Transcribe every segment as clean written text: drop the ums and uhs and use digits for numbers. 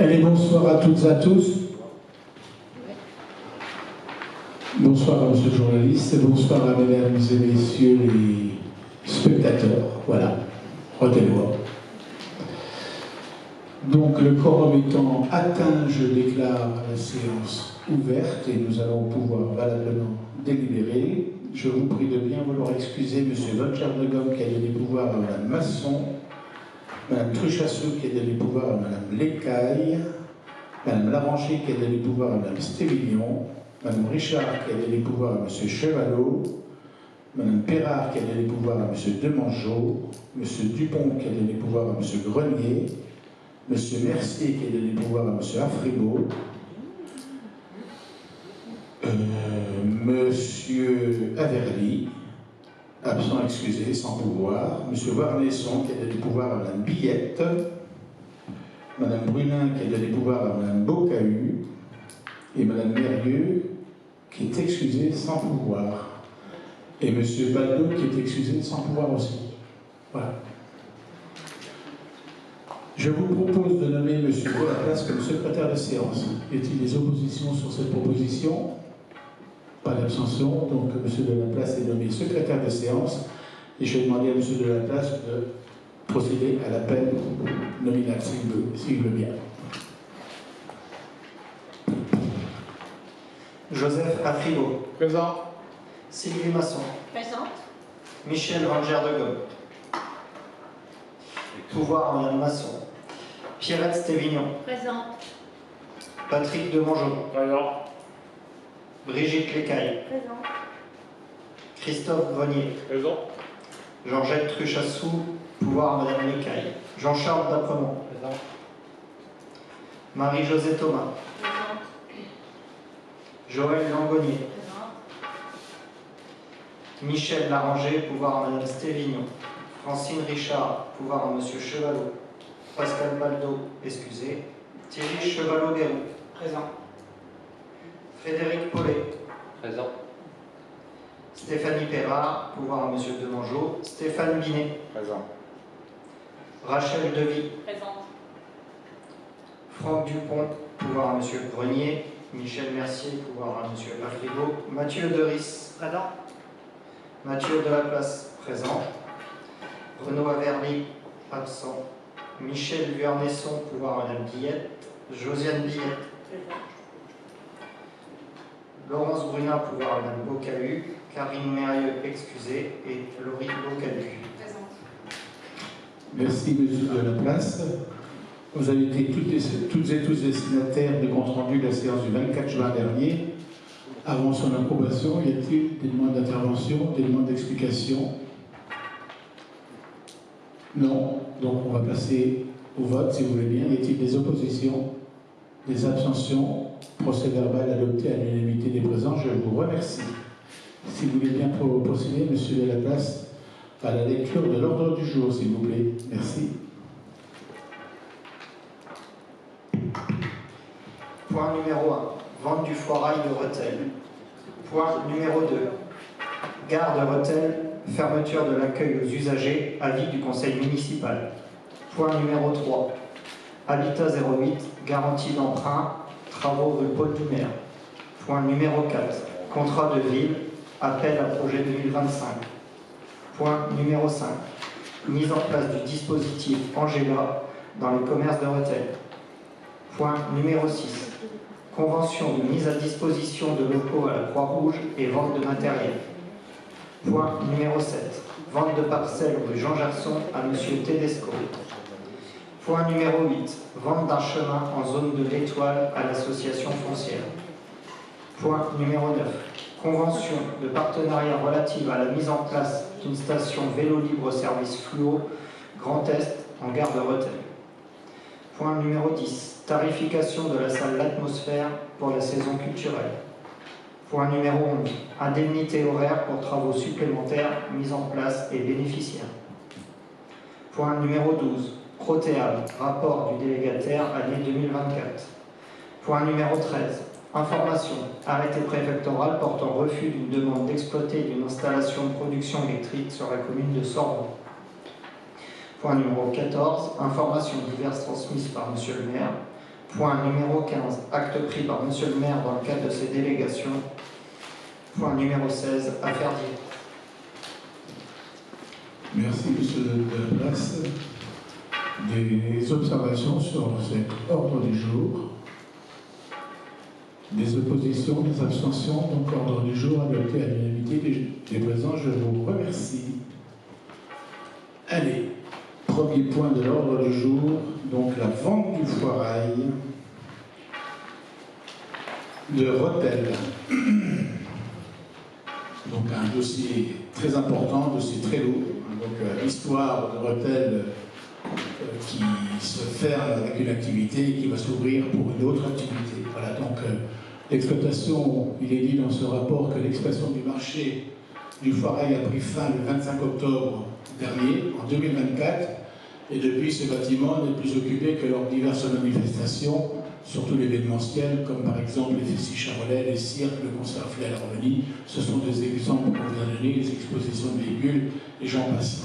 Allez, bonsoir à toutes et à tous. Bonsoir à monsieur le journaliste, bonsoir à mesdames et messieurs les spectateurs. Voilà, retenez-moi. Donc, le quorum étant atteint, je déclare la séance ouverte et nous allons pouvoir valablement délibérer. Je vous prie de bien vouloir excuser M. Volcher-de-Gomme qui a donné pouvoir à Mme Masson, Mme Truchassou qui a donné pouvoir à Mme Lécaille, Mme Laranger qui a donné pouvoir à Mme Stévignon, Mme Richard qui a donné pouvoir à M. Chevalot, Mme Perrard qui a donné pouvoir à M. Demangeot, M. Dupont qui a donné pouvoir à M. Grenier, M. Mercier qui a donné pouvoir à M. Afribault, M. Averly, absent excusé, sans pouvoir, M. Warnesson qui a donné pouvoir à Mme Billette, Mme Brunin qui a donné pouvoir à Mme Bocahu, et Mme Mérieux qui est excusée sans pouvoir, et M. Baldo qui est excusé sans pouvoir aussi. Voilà. Je vous propose de nommer M. Delaplace comme secrétaire de séance. Y a-t-il des oppositions sur cette proposition? Pas d'abstention, donc M. Delaplace est nommé secrétaire de séance. Et je vais demander à M. Delaplace de procéder à l'appel nominal, s'il veut bien. Joseph Afribault. Présent. Sylvie Masson. Présente. Michel Volcher-de-Gomme. Pouvoir Mme Masson. Pierrette Stévignon. Présente. Patrick Demangeot. Présent. Brigitte Lécaille. Présente. Christophe Grenier. Présent. Georgette Truchassou. Pouvoir Mme Lécaille. Jean-Charles Dapremont. Présent. Marie-Josée Thomas. Présente. Joël Langonier. Présente. Michel Laranger. Pouvoir Mme Stévignon. Francine Richard. Pouvoir à M. Chevalot. Pascal Baldo. Excusé. Thierry Chevalot-Guérou. Présent. Frédéric Paulet. Présent. Stéphanie Perrard. Pouvoir à M. Demangeot. Stéphane Binet. Présent. Rachel Devy. Présente. Franck Dupont. Pouvoir à M. Grenier. Michel Mercier. Pouvoir à M. Afribault. Mathieu Deris. Présent. Mathieu Delaplace. Présent. Renaud Averly. Absent. Michel Vuarnesson. Pouvoir à Mme Billette. Josiane Billette. Présente. Laurence Brunin. Pouvoir à Mme Bocahu. Karine Mérieux. Excusée. Et Laurie Bocahu. Présente. Merci, M. Delaplace. Vous avez été toutes et tous destinataires du compte-rendu de la séance du 24 juin dernier. Avant son approbation, y a-t-il des demandes d'intervention, des demandes d'explication? Non. Donc on va passer au vote, si vous voulez bien. Y a-t-il des oppositions, des abstentions? Procès verbal adopté à l'unanimité des présents. Je vous remercie. Si vous voulez bien procéder, M. Delaplace, à la lecture de l'ordre du jour, s'il vous plaît. Merci. Point numéro 1. Vente du foirail de Rethel. Point numéro 2. Gare de Rethel. Fermeture de l'accueil aux usagers. Avis du conseil municipal. Point numéro 3. Habitat 08. Garantie d'emprunt. Travaux rue Paul Doumer. Point numéro 4. Contrat de ville. Appel à projet 2025. Point numéro 5. Mise en place du dispositif Angela dans les commerces de Rethel. Point numéro 6. Convention de mise à disposition de locaux à la Croix-Rouge et vente de matériel. Point numéro 7. Vente de parcelles rue Jean Gerson à M. Tedesco. Point numéro 8. Vente d'un chemin en zone de l'Étoile à l'association foncière. Point numéro 9. Convention de partenariat relative à la mise en place d'une station vélo libre service fluo Grand Est en gare de Rethel. Point numéro 10. Tarification de la salle L'Atmosphère pour la saison culturelle. Point numéro 11. Indemnité horaire pour travaux supplémentaires mis en place et bénéficiaires. Point numéro 12. Protéable, rapport du délégataire année 2024. Point numéro 13. Information. Arrêté préfectoral portant refus d'une demande d'exploiter d'une installation de production électrique sur la commune de Sorbonne. Point numéro 14. Informations diverses transmises par M. le maire. Point numéro 15, acte pris par Monsieur le maire dans le cadre de ses délégations. Point numéro 16, affaire dite. Merci, Monsieur de la Place. Des observations sur cet ordre du jour. Des oppositions, des abstentions, donc ordre du jour adopté à l'unanimité des présents. Je vous remercie. Allez, premier point de l'ordre du jour, donc la vente du foirail de Rethel. Donc un dossier très important, un dossier très lourd. Donc l'histoire de Rethel qui se ferme avec une activité et qui va s'ouvrir pour une autre activité. Voilà, donc l'exploitation, il est dit dans ce rapport que l'exploitation du marché du foirail a pris fin le 25 octobre dernier, en 2024, et depuis ce bâtiment n'est plus occupé que lors de diverses manifestations, surtout l'événementiel, comme par exemple les festivals charolais, les cirques, le concert Flé à l'harmonie. Ce sont des exemples qu'on vient de donner, les expositions de véhicules, et j'en passe.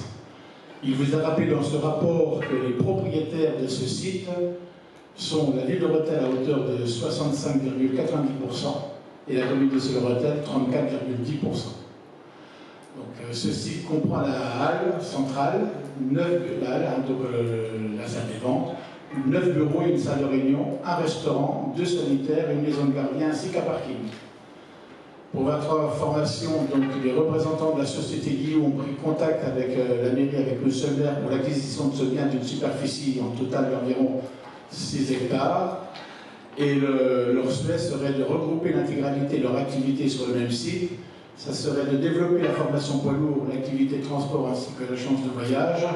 Il vous a rappelé dans ce rapport que les propriétaires de ce site sont la ville de Rethel à hauteur de 65,90% et la commune de Seul-Rethel 34,10%. Donc ce site comprend la halle centrale, 9 halles, donc la salle des ventes, 9 bureaux et une salle de réunion, un restaurant, 2 sanitaires, une maison de gardien ainsi qu'un parking. Pour votre information, donc, les représentants de la société Guillaume ont pris contact avec la mairie, avec le seul maire pour l'acquisition de ce bien d'une superficie en total d'environ 6 hectares. Et leur souhait serait de regrouper l'intégralité de leur activité sur le même site. Ça serait de développer la formation poids lourd, l'activité de transport ainsi que la chance de voyage,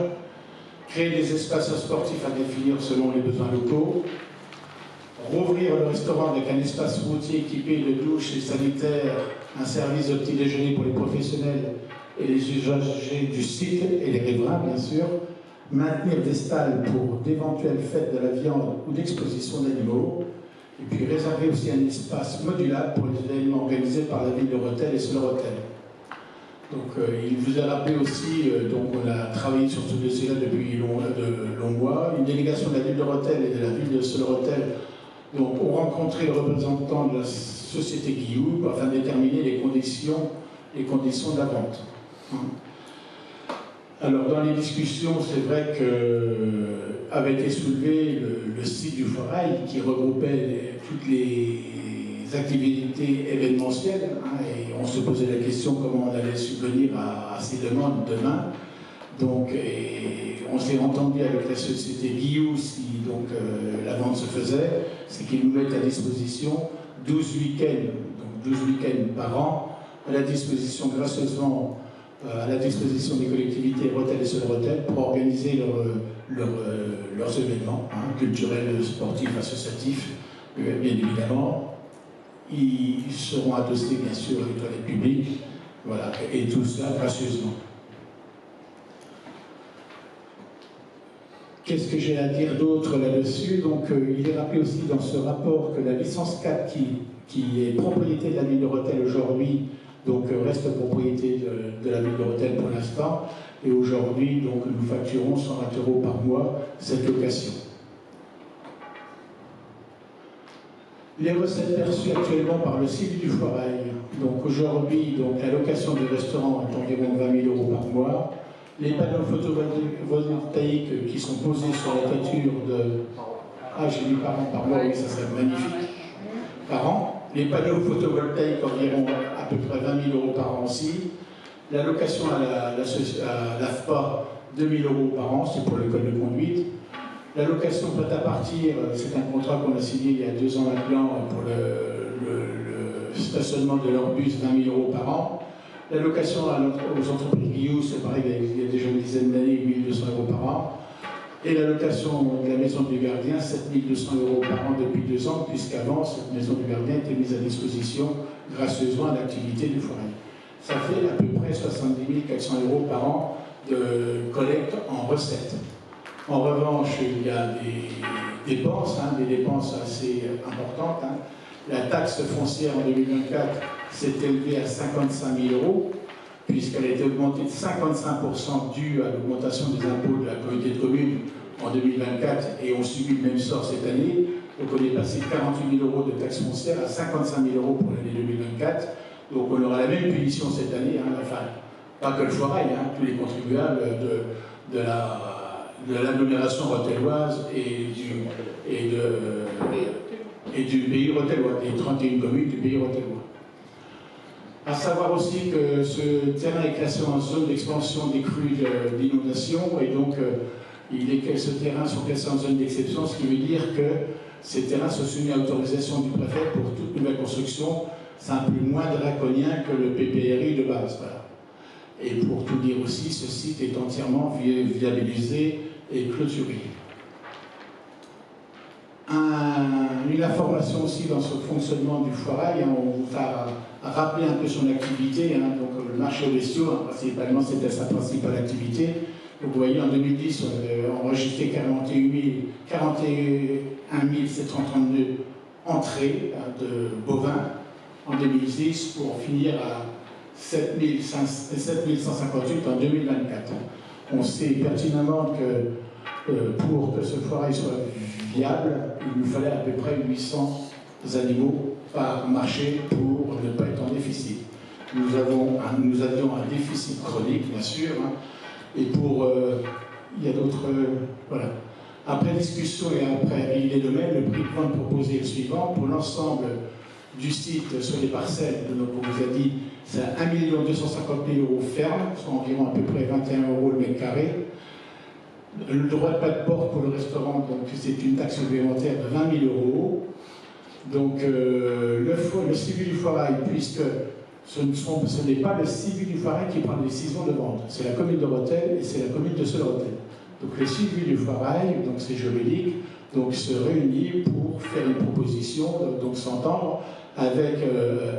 créer des espaces sportifs à définir selon les besoins locaux, rouvrir le restaurant avec un espace routier équipé de douches et sanitaires, un service de petit déjeuner pour les professionnels et les usagers du site et les riverains bien sûr, maintenir des stalles pour d'éventuelles fêtes de la viande ou d'exposition d'animaux, et puis réserver aussi un espace modulable pour les événements organisés par la ville de Rethel et Seul-Rethel. Donc il vous a rappelé aussi, donc on a travaillé sur ce dossier-là depuis de longs mois, une délégation de la ville de Rethel et de la ville de Seul-Rethel donc, ont rencontré le représentant de la société Guillaume afin de déterminer les conditions de la vente. Alors dans les discussions, c'est vrai qu'avait été soulevé le site du foirail qui regroupait toutes les activités événementielles, et on se posait la question comment on allait subvenir à ces demandes demain. Donc, on s'est entendu avec la société Guillaume si donc, la vente se faisait, c'est qu'ils nous mettent à disposition 12 week-ends, donc 12 week-ends par an, à la disposition gracieusement à la disposition des collectivités Rethel et Seul-Rethel pour organiser leurs événements culturels, sportifs, associatifs, bien évidemment. Ils seront adossés bien sûr à les toilettes publiques, voilà, et tout cela gracieusement. Qu'est-ce que j'ai à dire d'autre là-dessus? Donc, il est rappelé aussi dans ce rapport que la licence 4 qui est propriété de la ville de Rethel aujourd'hui, donc reste propriété de la ville de Rethel pour l'instant, et aujourd'hui, donc, nous facturons 120 € par mois cette location. Les recettes perçues actuellement par le site du foirail. Donc aujourd'hui, donc, la location du restaurant est environ 20 000 € par mois. Les panneaux photovoltaïques qui sont posés sur la toiture de... Ah, j'ai dit par an, par mois, oui, ça serait magnifique. Par an. Les panneaux photovoltaïques environ à peu près 20 000 € par an aussi. La location à l'AFPA, 2 000 € par an, c'est pour l'école de conduite. La location prête à partir, c'est un contrat qu'on a signé il y a 2 ans maintenant pour le stationnement de leur bus, 20 000 € par an. La location aux entreprises Guillaume, c'est pareil, il y a déjà une dizaine d'années, 1 200 € par an. Et la location de la maison du gardien, 7 200 € par an depuis 2 ans, puisqu'avant, cette maison du gardien était mise à disposition gracieusement à l'activité du foirail. Ça fait à peu près 70 400 € par an de collecte en recettes. En revanche, il y a des dépenses, des dépenses assez importantes. La taxe foncière en 2024 s'est élevée à 55 000 €, puisqu'elle a été augmentée de 55% due à l'augmentation des impôts de la communauté de communes en 2024, et on subit le même sort cette année. Donc on est passé de 48 000 € de taxes foncières à 55 000 € pour l'année 2024. Donc on aura la même punition cette année, hein, enfin, pas que le foirail, hein, tous les contribuables de l'agglomération rotelloise et du pays rotellois, des 31 communes du pays rotellois. À savoir aussi que ce terrain est classé en zone d'expansion des crues d'inondation, et donc ce terrain sont classés en zone d'exception, ce qui veut dire que ces terrains sont soumis à autorisation du préfet pour toute nouvelle construction. C'est un peu moins draconien que le PPRI de base. Voilà. Et pour tout dire aussi, ce site est entièrement viabilisé et clôturé. Une information aussi dans ce fonctionnement du foirail, hein, on vous a rappelé un peu son activité, hein, donc le marché aux bestiaux, hein, principalement c'était sa principale activité. Donc, vous voyez, en 2010, on avait enregistré 41 732 entrées, hein, de bovins en 2010 pour finir à 7 158 en 2024. On sait pertinemment que pour que ce foirail soit viable, il nous fallait à peu près 800 animaux par marché pour ne pas être en déficit. Nous avions un déficit chronique, bien sûr, hein, et pour... il y a d'autres... voilà. Après discussion et après avis des domaines, le prix de vente proposé est le suivant. Pour l'ensemble du site sur les parcelles, donc on vous a dit, c'est 1 250 000 € ferme, soit environ à peu près 21 € le mètre carré. Le droit de pas de porte pour le restaurant, donc c'est une taxe supplémentaire de 20 000 €. Donc le civil du foirail, puisque ce n'est pas le civil du foirail qui prend la décision de vente, c'est la commune de Rethel et c'est la commune de Seul-Rethel. Donc le civil du foirail, donc c'est juridique, donc se réunit pour faire une proposition, donc s'entendre avec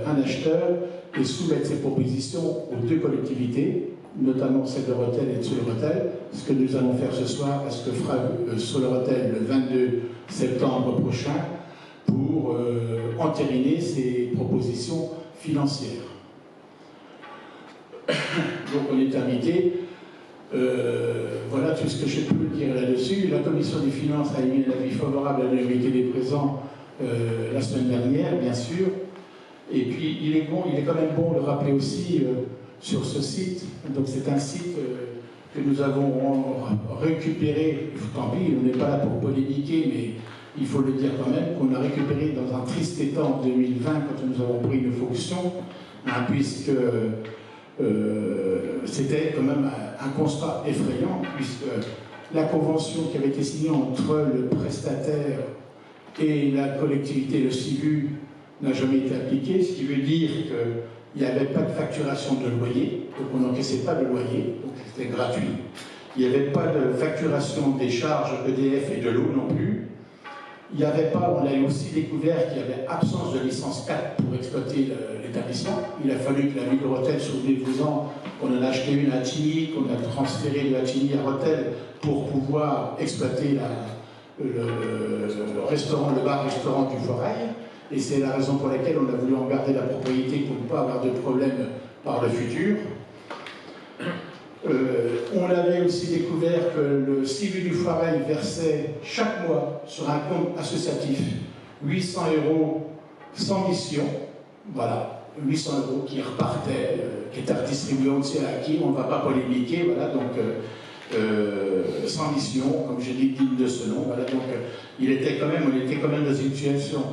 un acheteur et soumettre ses propositions aux deux collectivités, notamment celle de Rethel et de Seul-Rethel. Ce que nous allons faire ce soir, ce que fera Seul-Rethel le 22 septembre prochain, pour entériner ces propositions financières. Donc on est invité. Voilà tout ce que je peux dire là-dessus. La commission des finances a émis un avis favorable à l'unanimité des présents la semaine dernière, bien sûr. Et puis il est quand même bon de rappeler aussi sur ce site, donc c'est un site que nous avons récupéré, tant pis, on n'est pas là pour polémiquer, mais il faut le dire quand même, qu'on a récupéré dans un triste état en 2020 quand nous avons pris une fonction, hein, puisque c'était quand même un constat effrayant, puisque la convention qui avait été signée entre le prestataire et la collectivité, le SIVU, n'a jamais été appliquée, ce qui veut dire qu'il n'y avait pas de facturation de loyer, donc on n'encaissait pas de loyer, donc c'était gratuit. Il n'y avait pas de facturation des charges EDF et de l'eau non plus. Il n'y avait pas, on a aussi découvert qu'il y avait absence de licence 4 pour exploiter l'établissement. Il a fallu que la ville de Rethel, souvenez-vous-en, qu'on en a acheté une à Attigny, qu'on a transféré de Attigny à Rethel pour pouvoir exploiter le restaurant, le bar-restaurant du foirail. Et c'est la raison pour laquelle on a voulu en garder la propriété pour ne pas avoir de problème par le futur. On avait aussi découvert que le civil du foirail versait chaque mois sur un compte associatif 800 € sans mission, voilà, 800 € qui repartaient, qui étaient redistribués, on ne sait à qui, on ne va pas polémiquer, voilà, donc sans mission, comme j'ai dit, digne de ce nom, voilà, donc on était quand même dans une situation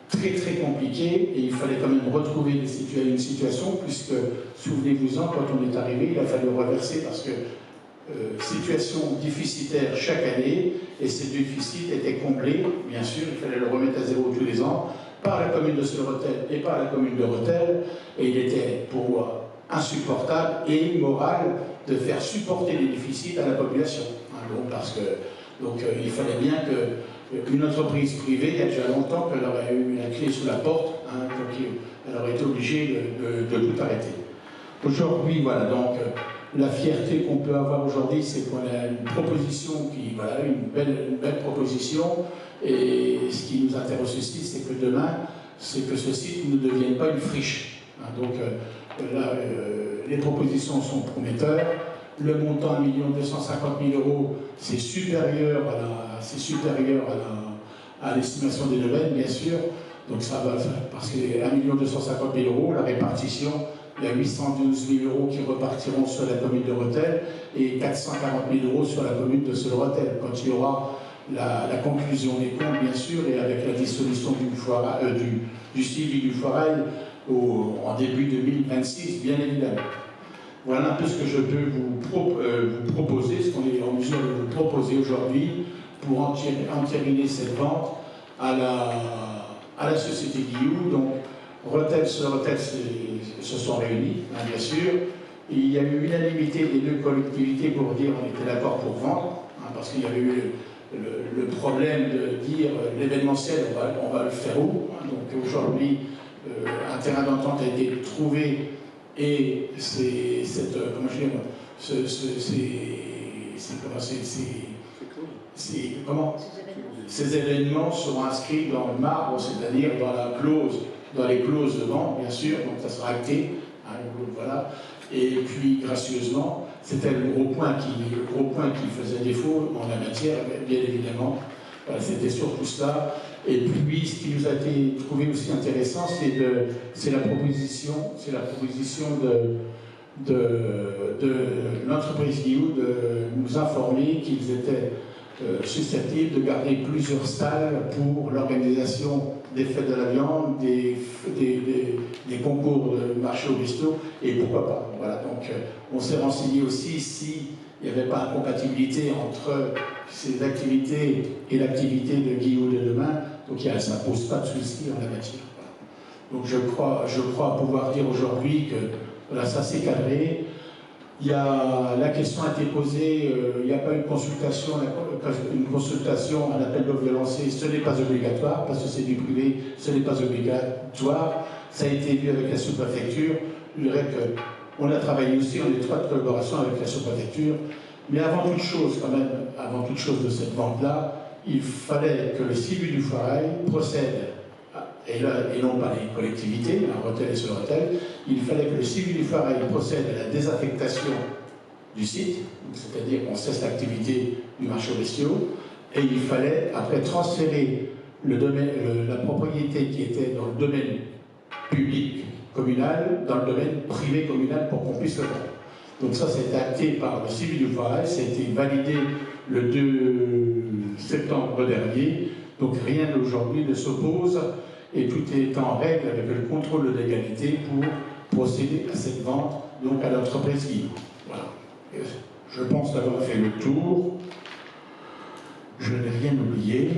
très très compliquée et il fallait quand même retrouver une situation puisque, souvenez-vous-en, quand on est arrivé, il a fallu reverser parce que situation déficitaire chaque année et ces déficits étaient comblés, bien sûr, il fallait le remettre à zéro tous les ans par la commune de Seul-Rethel et par la commune de Rethel et il était pour moi insupportable et immoral de faire supporter les déficits à la population. Hein, donc, parce que il fallait bien que une entreprise privée, il y a déjà longtemps qu'elle aurait eu la clé sous la porte, hein, donc elle aurait été obligée de tout arrêter. Aujourd'hui, voilà, donc la fierté qu'on peut avoir aujourd'hui, c'est qu'on a une proposition qui, voilà, une belle proposition, et ce qui nous intéresse aussi, c'est que demain, c'est que ce site ne devienne pas une friche. Hein, donc là, les propositions sont prometteurs. Le montant 1 250 000 €, c'est supérieur à l'estimation des domaines, bien sûr. Donc ça va, parce que 1 250 000 €, la répartition, il y a 812 000 € qui repartiront sur la commune de Rethel et 440 000 € sur la commune de Seul-Rethel, quand il y aura la conclusion des comptes, bien sûr, et avec la dissolution du suivi du foirail en début 2026, bien évidemment. Voilà un peu ce que je peux vous proposer, ce qu'on est en mesure de vous proposer aujourd'hui pour entériner cette vente à la société Guillou. Donc, Rethel se sont réunis, hein, bien sûr. Il y a eu unanimité des deux collectivités pour dire qu'on était d'accord pour vendre, hein, parce qu'il y avait eu le problème de dire l'événementiel, on va le faire où, hein. Donc aujourd'hui, un terrain d'entente a été trouvé et ces événements seront inscrits dans le marbre, c'est-à-dire dans les clauses de vente, bien sûr, donc ça sera acté, hein, voilà. Et puis, gracieusement, c'était le gros point qui faisait défaut en la matière, bien évidemment. Voilà, c'était surtout cela. Et puis, ce qui nous a été trouvé aussi intéressant, c'est la proposition de l'entreprise Guillou de nous informer qu'ils étaient susceptibles de garder plusieurs salles pour l'organisation des fêtes de la viande, des concours de marché au resto, et pourquoi pas. Voilà, donc on s'est renseigné aussi s'il n'y avait pas incompatibilité entre ces activités et l'activité de Guillou de demain, donc ça ne pose pas de souci en la matière. Voilà. Donc je crois pouvoir dire aujourd'hui que voilà, ça s'est cadré. La question a été posée, il n'y a pas eu une consultation, un appel d'offres lancé, ce n'est pas obligatoire, parce que c'est du privé, ce n'est pas obligatoire. Ça a été vu avec la sous-préfecture. Je dirais qu'on a travaillé aussi en étroite collaboration avec la sous-préfecture. Mais avant toute chose, quand même, avant toute chose de cette vente-là, il fallait que le CIBU du foirail procède, et non pas les collectivités, à Rethel et Seul-Rethel, il fallait que le CIBU du foirail procède à la désaffectation du site, c'est-à-dire qu'on cesse l'activité du marché aux bestiaux, et il fallait après transférer la propriété qui était dans le domaine public communal, dans le domaine privé communal pour qu'on puisse le vendre. Donc ça, a été acté par le CIBU du foirail, ça a été validé le 2 septembre dernier, donc rien aujourd'hui ne s'oppose et tout est en règle avec le contrôle de légalité pour procéder à cette vente, donc à l'entreprise Guillou. Voilà. Je pense avoir fait le tour. Je n'ai rien oublié.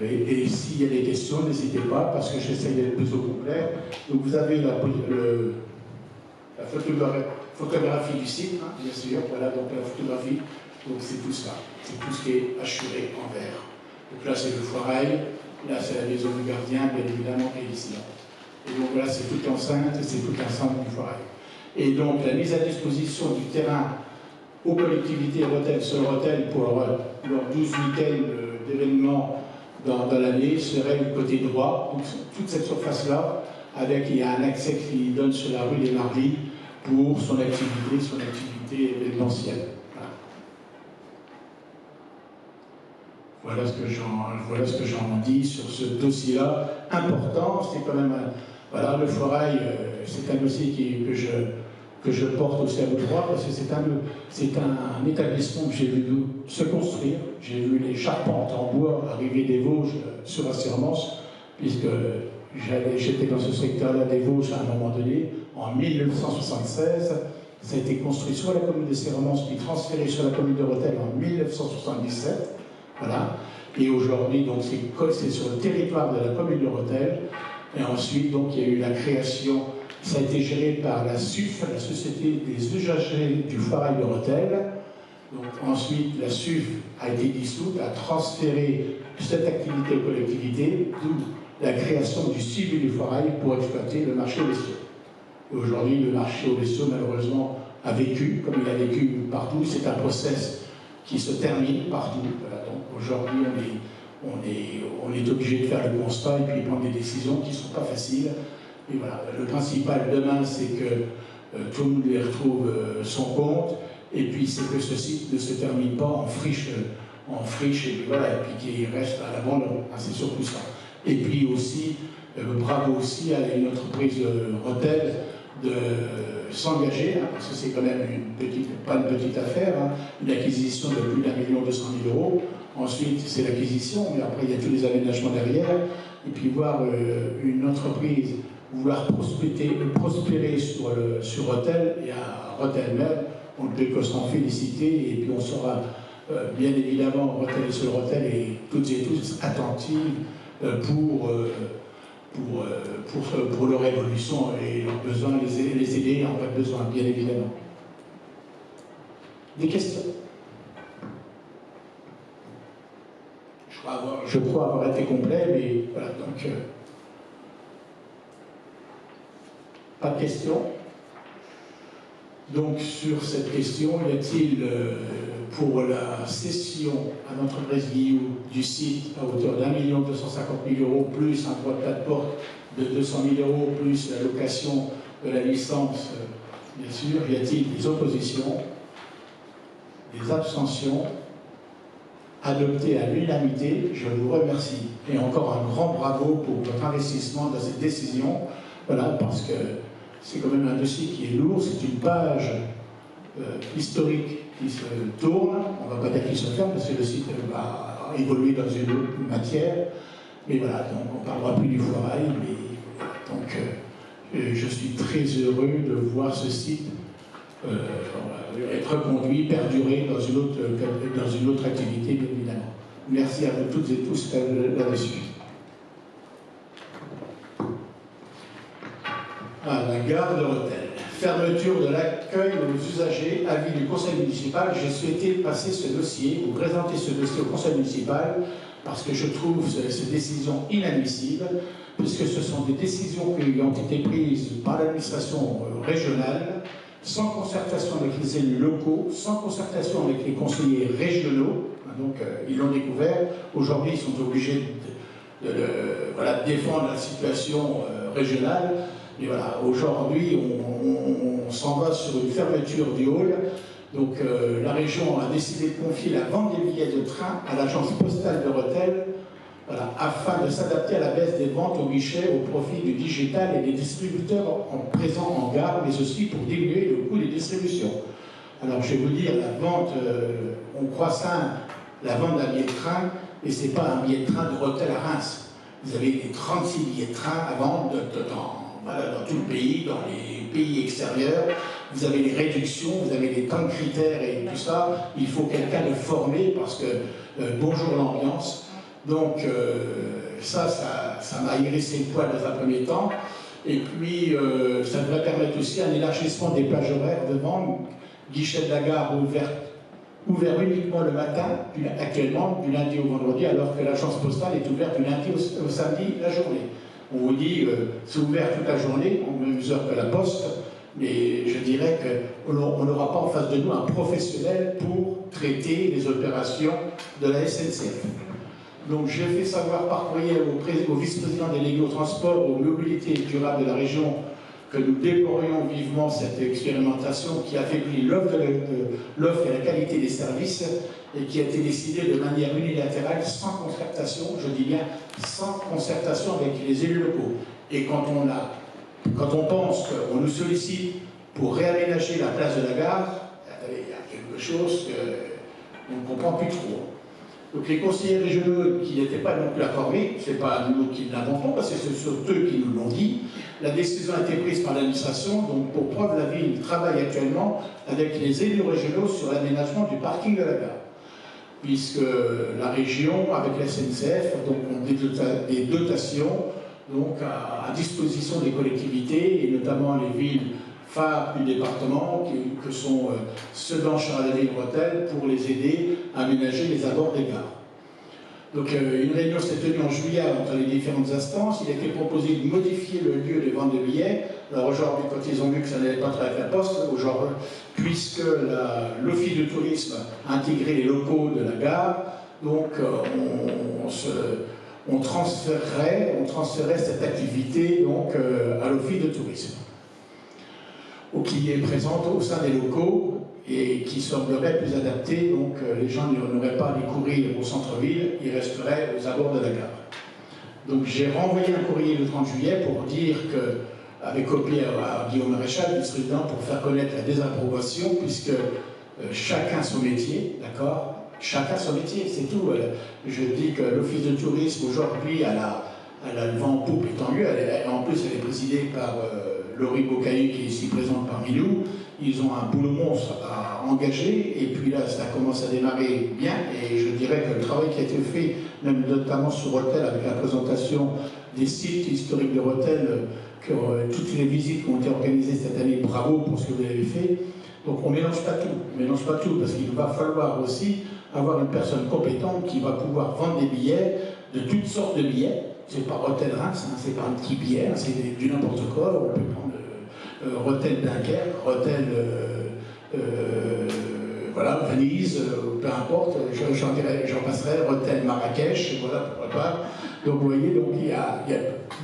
Et s'il y a des questions, n'hésitez pas, parce que j'essaie d'être plus au complet. Donc vous avez la photographie du site, hein, bien sûr. Voilà, donc la photographie. Donc c'est tout ça. C'est tout ce qui est assuré en vert. Donc là, c'est le foirail. Là, c'est la maison du gardien, bien évidemment, et ici. Et donc là, c'est toute l'enceinte, c'est tout l'ensemble du foirail. Et donc, la mise à disposition du terrain aux collectivités Rethel, Seul-Rethel, pour leurs 12 week-ends d'événements dans l'année, serait du côté droit. Donc, toute cette surface-là, il y a un accès qui donne sur la rue des Mardis pour son activité événementielle. Voilà ce que j'en dis sur ce dossier-là, important. C'est quand même voilà, le foirail, c'est un dossier que je porte aussi à votre droit, parce que c'est un établissement que j'ai vu se construire. J'ai vu les charpentes en bois arriver des Vosges sur la Sermence, puisque j'étais dans ce secteur-là des Vosges à un moment donné, en 1976. Ça a été construit sur la commune de Sermence, puis transféré sur la commune de Rethel en 1977. Voilà. Et aujourd'hui, donc, c'est sur le territoire de la commune de Rethel. Et ensuite, donc, il y a eu la création, ça a été géré par la SUF, la Société des usagers du foirail de Rethel. Donc, ensuite, la SUF a été dissoute, a transféré cette activité aux collectivités, d'où la création du CIBU du foirail pour exploiter le marché aux bestiaux. Aujourd'hui, le marché aux bestiaux, malheureusement, a vécu, comme il a vécu partout. C'est un process qui se termine partout. Voilà, donc aujourd'hui, on est obligé de faire le constat et puis prendre des décisions qui ne sont pas faciles. Et voilà, le principal demain, c'est que tout le monde y retrouve son compte, et puis c'est que ce site ne se termine pas en friche en friche, et puis voilà, et puis qui reste à l'abandon. C'est surtout ça. Et puis aussi, bravo aussi à une entreprise Rotel de s'engager, parce que c'est quand même pas une petite affaire, une acquisition de plus d'1 200 000 €. Ensuite, c'est l'acquisition, mais après, il y a tous les aménagements derrière. Et puis voir une entreprise vouloir prospérer sur Rotel et à Rotel même, on ne peut que s'en féliciter. Et puis on sera bien évidemment, Rotel et sur Rotel, et toutes et tous attentifs pour leur évolution et leurs besoins, les aider en cas de besoin, bien évidemment. Des questions? Je crois avoir été complet, mais voilà, donc... pas de questions? Donc, sur cette question, y a-t-il, pour la cession à l'entreprise Guillou du site à hauteur d'1 250 000 €, plus un droit de porte de 200 000 €, plus la location de la licence, bien sûr, y a-t-il des oppositions, des abstentions? Adopté à l'unanimité, je vous remercie. Et encore un grand bravo pour votre investissement dans cette décision. Voilà, parce que c'est quand même un dossier qui est lourd, c'est une page historique qui se tourne. On ne va pas dire qu'il se ferme, parce que le site va évoluer dans une autre matière. Mais voilà, donc on ne parlera plus du foirail. Mais donc je suis très heureux de voir ce site être reconduit, perdurer dans une autre activité, bien évidemment. Merci à vous toutes et tous là-dessus. La gare de Rotel. Fermeture de l'accueil aux usagers, avis du conseil municipal. J'ai souhaité passer ce dossier, ou présenter ce dossier au conseil municipal, parce que je trouve ces décisions inadmissibles, puisque ce sont des décisions qui ont été prises par l'administration régionale, sans concertation avec les élus locaux, sans concertation avec les conseillers régionaux. Donc ils l'ont découvert. Aujourd'hui, ils sont obligés de défendre la situation régionale. Et voilà, aujourd'hui, on s'en va sur une fermeture du hall. Donc la région a décidé de confier la vente des billets de train à l'agence postale de Rotel, voilà, afin de s'adapter à la baisse des ventes au guichet au profit du digital et des distributeurs présents en gare, mais aussi pour diminuer le coût des distributions. Alors je vais vous dire, la vente, on croit simple, la vente d'un billet de train, et ce n'est pas un billet de train de Rotel à Reims. Vous avez les 36 billets de train à vendre dans tout le pays, dans les pays extérieurs. Vous avez les réductions, vous avez les temps de critères et tout ça. Il faut quelqu'un de formé parce que bonjour l'ambiance. Donc ça m'a hérissé le poil dans un premier temps. Et puis ça devrait permettre aussi un élargissement des plages horaires de vente. Guichet de la gare ouvert uniquement le matin, actuellement, du lundi au vendredi, alors que l'agence postale est ouverte du lundi au samedi la journée. On vous dit, c'est ouvert toute la journée, en même heure que la poste, mais je dirais qu'on n'aura pas en face de nous un professionnel pour traiter les opérations de la SNCF. Donc j'ai fait savoir par courrier au vice-président délégué au transport, aux mobilités durables de la région, que nous déplorions vivement cette expérimentation qui affaiblit l'offre et la qualité des services et qui a été décidée de manière unilatérale, sans concertation, je dis bien sans concertation avec les élus locaux. Et quand on pense qu'on nous sollicite pour réaménager la place de la gare, il y a quelque chose qu'on ne comprend plus trop. Donc les conseillers régionaux qui n'étaient pas non plus informés, ce n'est pas nous qui l'inventons, parce que ce sont eux qui nous l'ont dit. La décision a été prise par l'administration, donc pour preuve, la ville travaille actuellement avec les élus régionaux sur l'aménagement du parking de la gare. Puisque la région, avec la SNCF, donc, ont des dotations donc, à disposition des collectivités, et notamment les villes phares du département, que sont Sedan, Charleville-Rotel, pour les aider à aménager les abords des gares. Donc une réunion s'est tenue en juillet entre les différentes instances. Il a été proposé de modifier le lieu de vente de billets. Alors aujourd'hui, quand ils ont vu que ça n'allait pas très avec la poste, puisque l'Office de tourisme a intégré les locaux de la gare, donc on transférait cette activité donc, à l'Office de tourisme, qui est présente au sein des locaux. et qui semblerait plus adapté, donc les gens n'auraient pas à aller courir au centre-ville, ils resteraient aux abords de la gare. Donc j'ai renvoyé un courrier le 30 juillet pour dire que, avec copie à Guillaume Maréchal, vice-président, pour faire connaître la désapprobation, puisque chacun son métier, d'accord? Chacun son métier, c'est tout. Je dis que l'office de tourisme aujourd'hui a le vent en poupe, et tant mieux. En plus, elle est présidée par Laurie Bocaillé, qui est ici présente parmi nous. Ils ont un boulot monstre à engager, et puis là, ça commence à démarrer bien. Et je dirais que le travail qui a été fait, même notamment sur Rethel, avec la présentation des sites historiques de Rethel, toutes les visites qui ont été organisées cette année, bravo pour ce que vous avez fait. Donc on ne mélange pas tout, parce qu'il va falloir aussi avoir une personne compétente qui va pouvoir vendre des billets, de toutes sortes de billets. C'est pas Rethel-Reims, hein, c'est pas un petit billet, hein, c'est du n'importe quoi. On peut prendre Rethel Dunkerque, Rethel voilà, Venise, peu importe, j'en passerai, Rethel Marrakech, voilà, pourquoi pas. Donc vous voyez, donc, il y a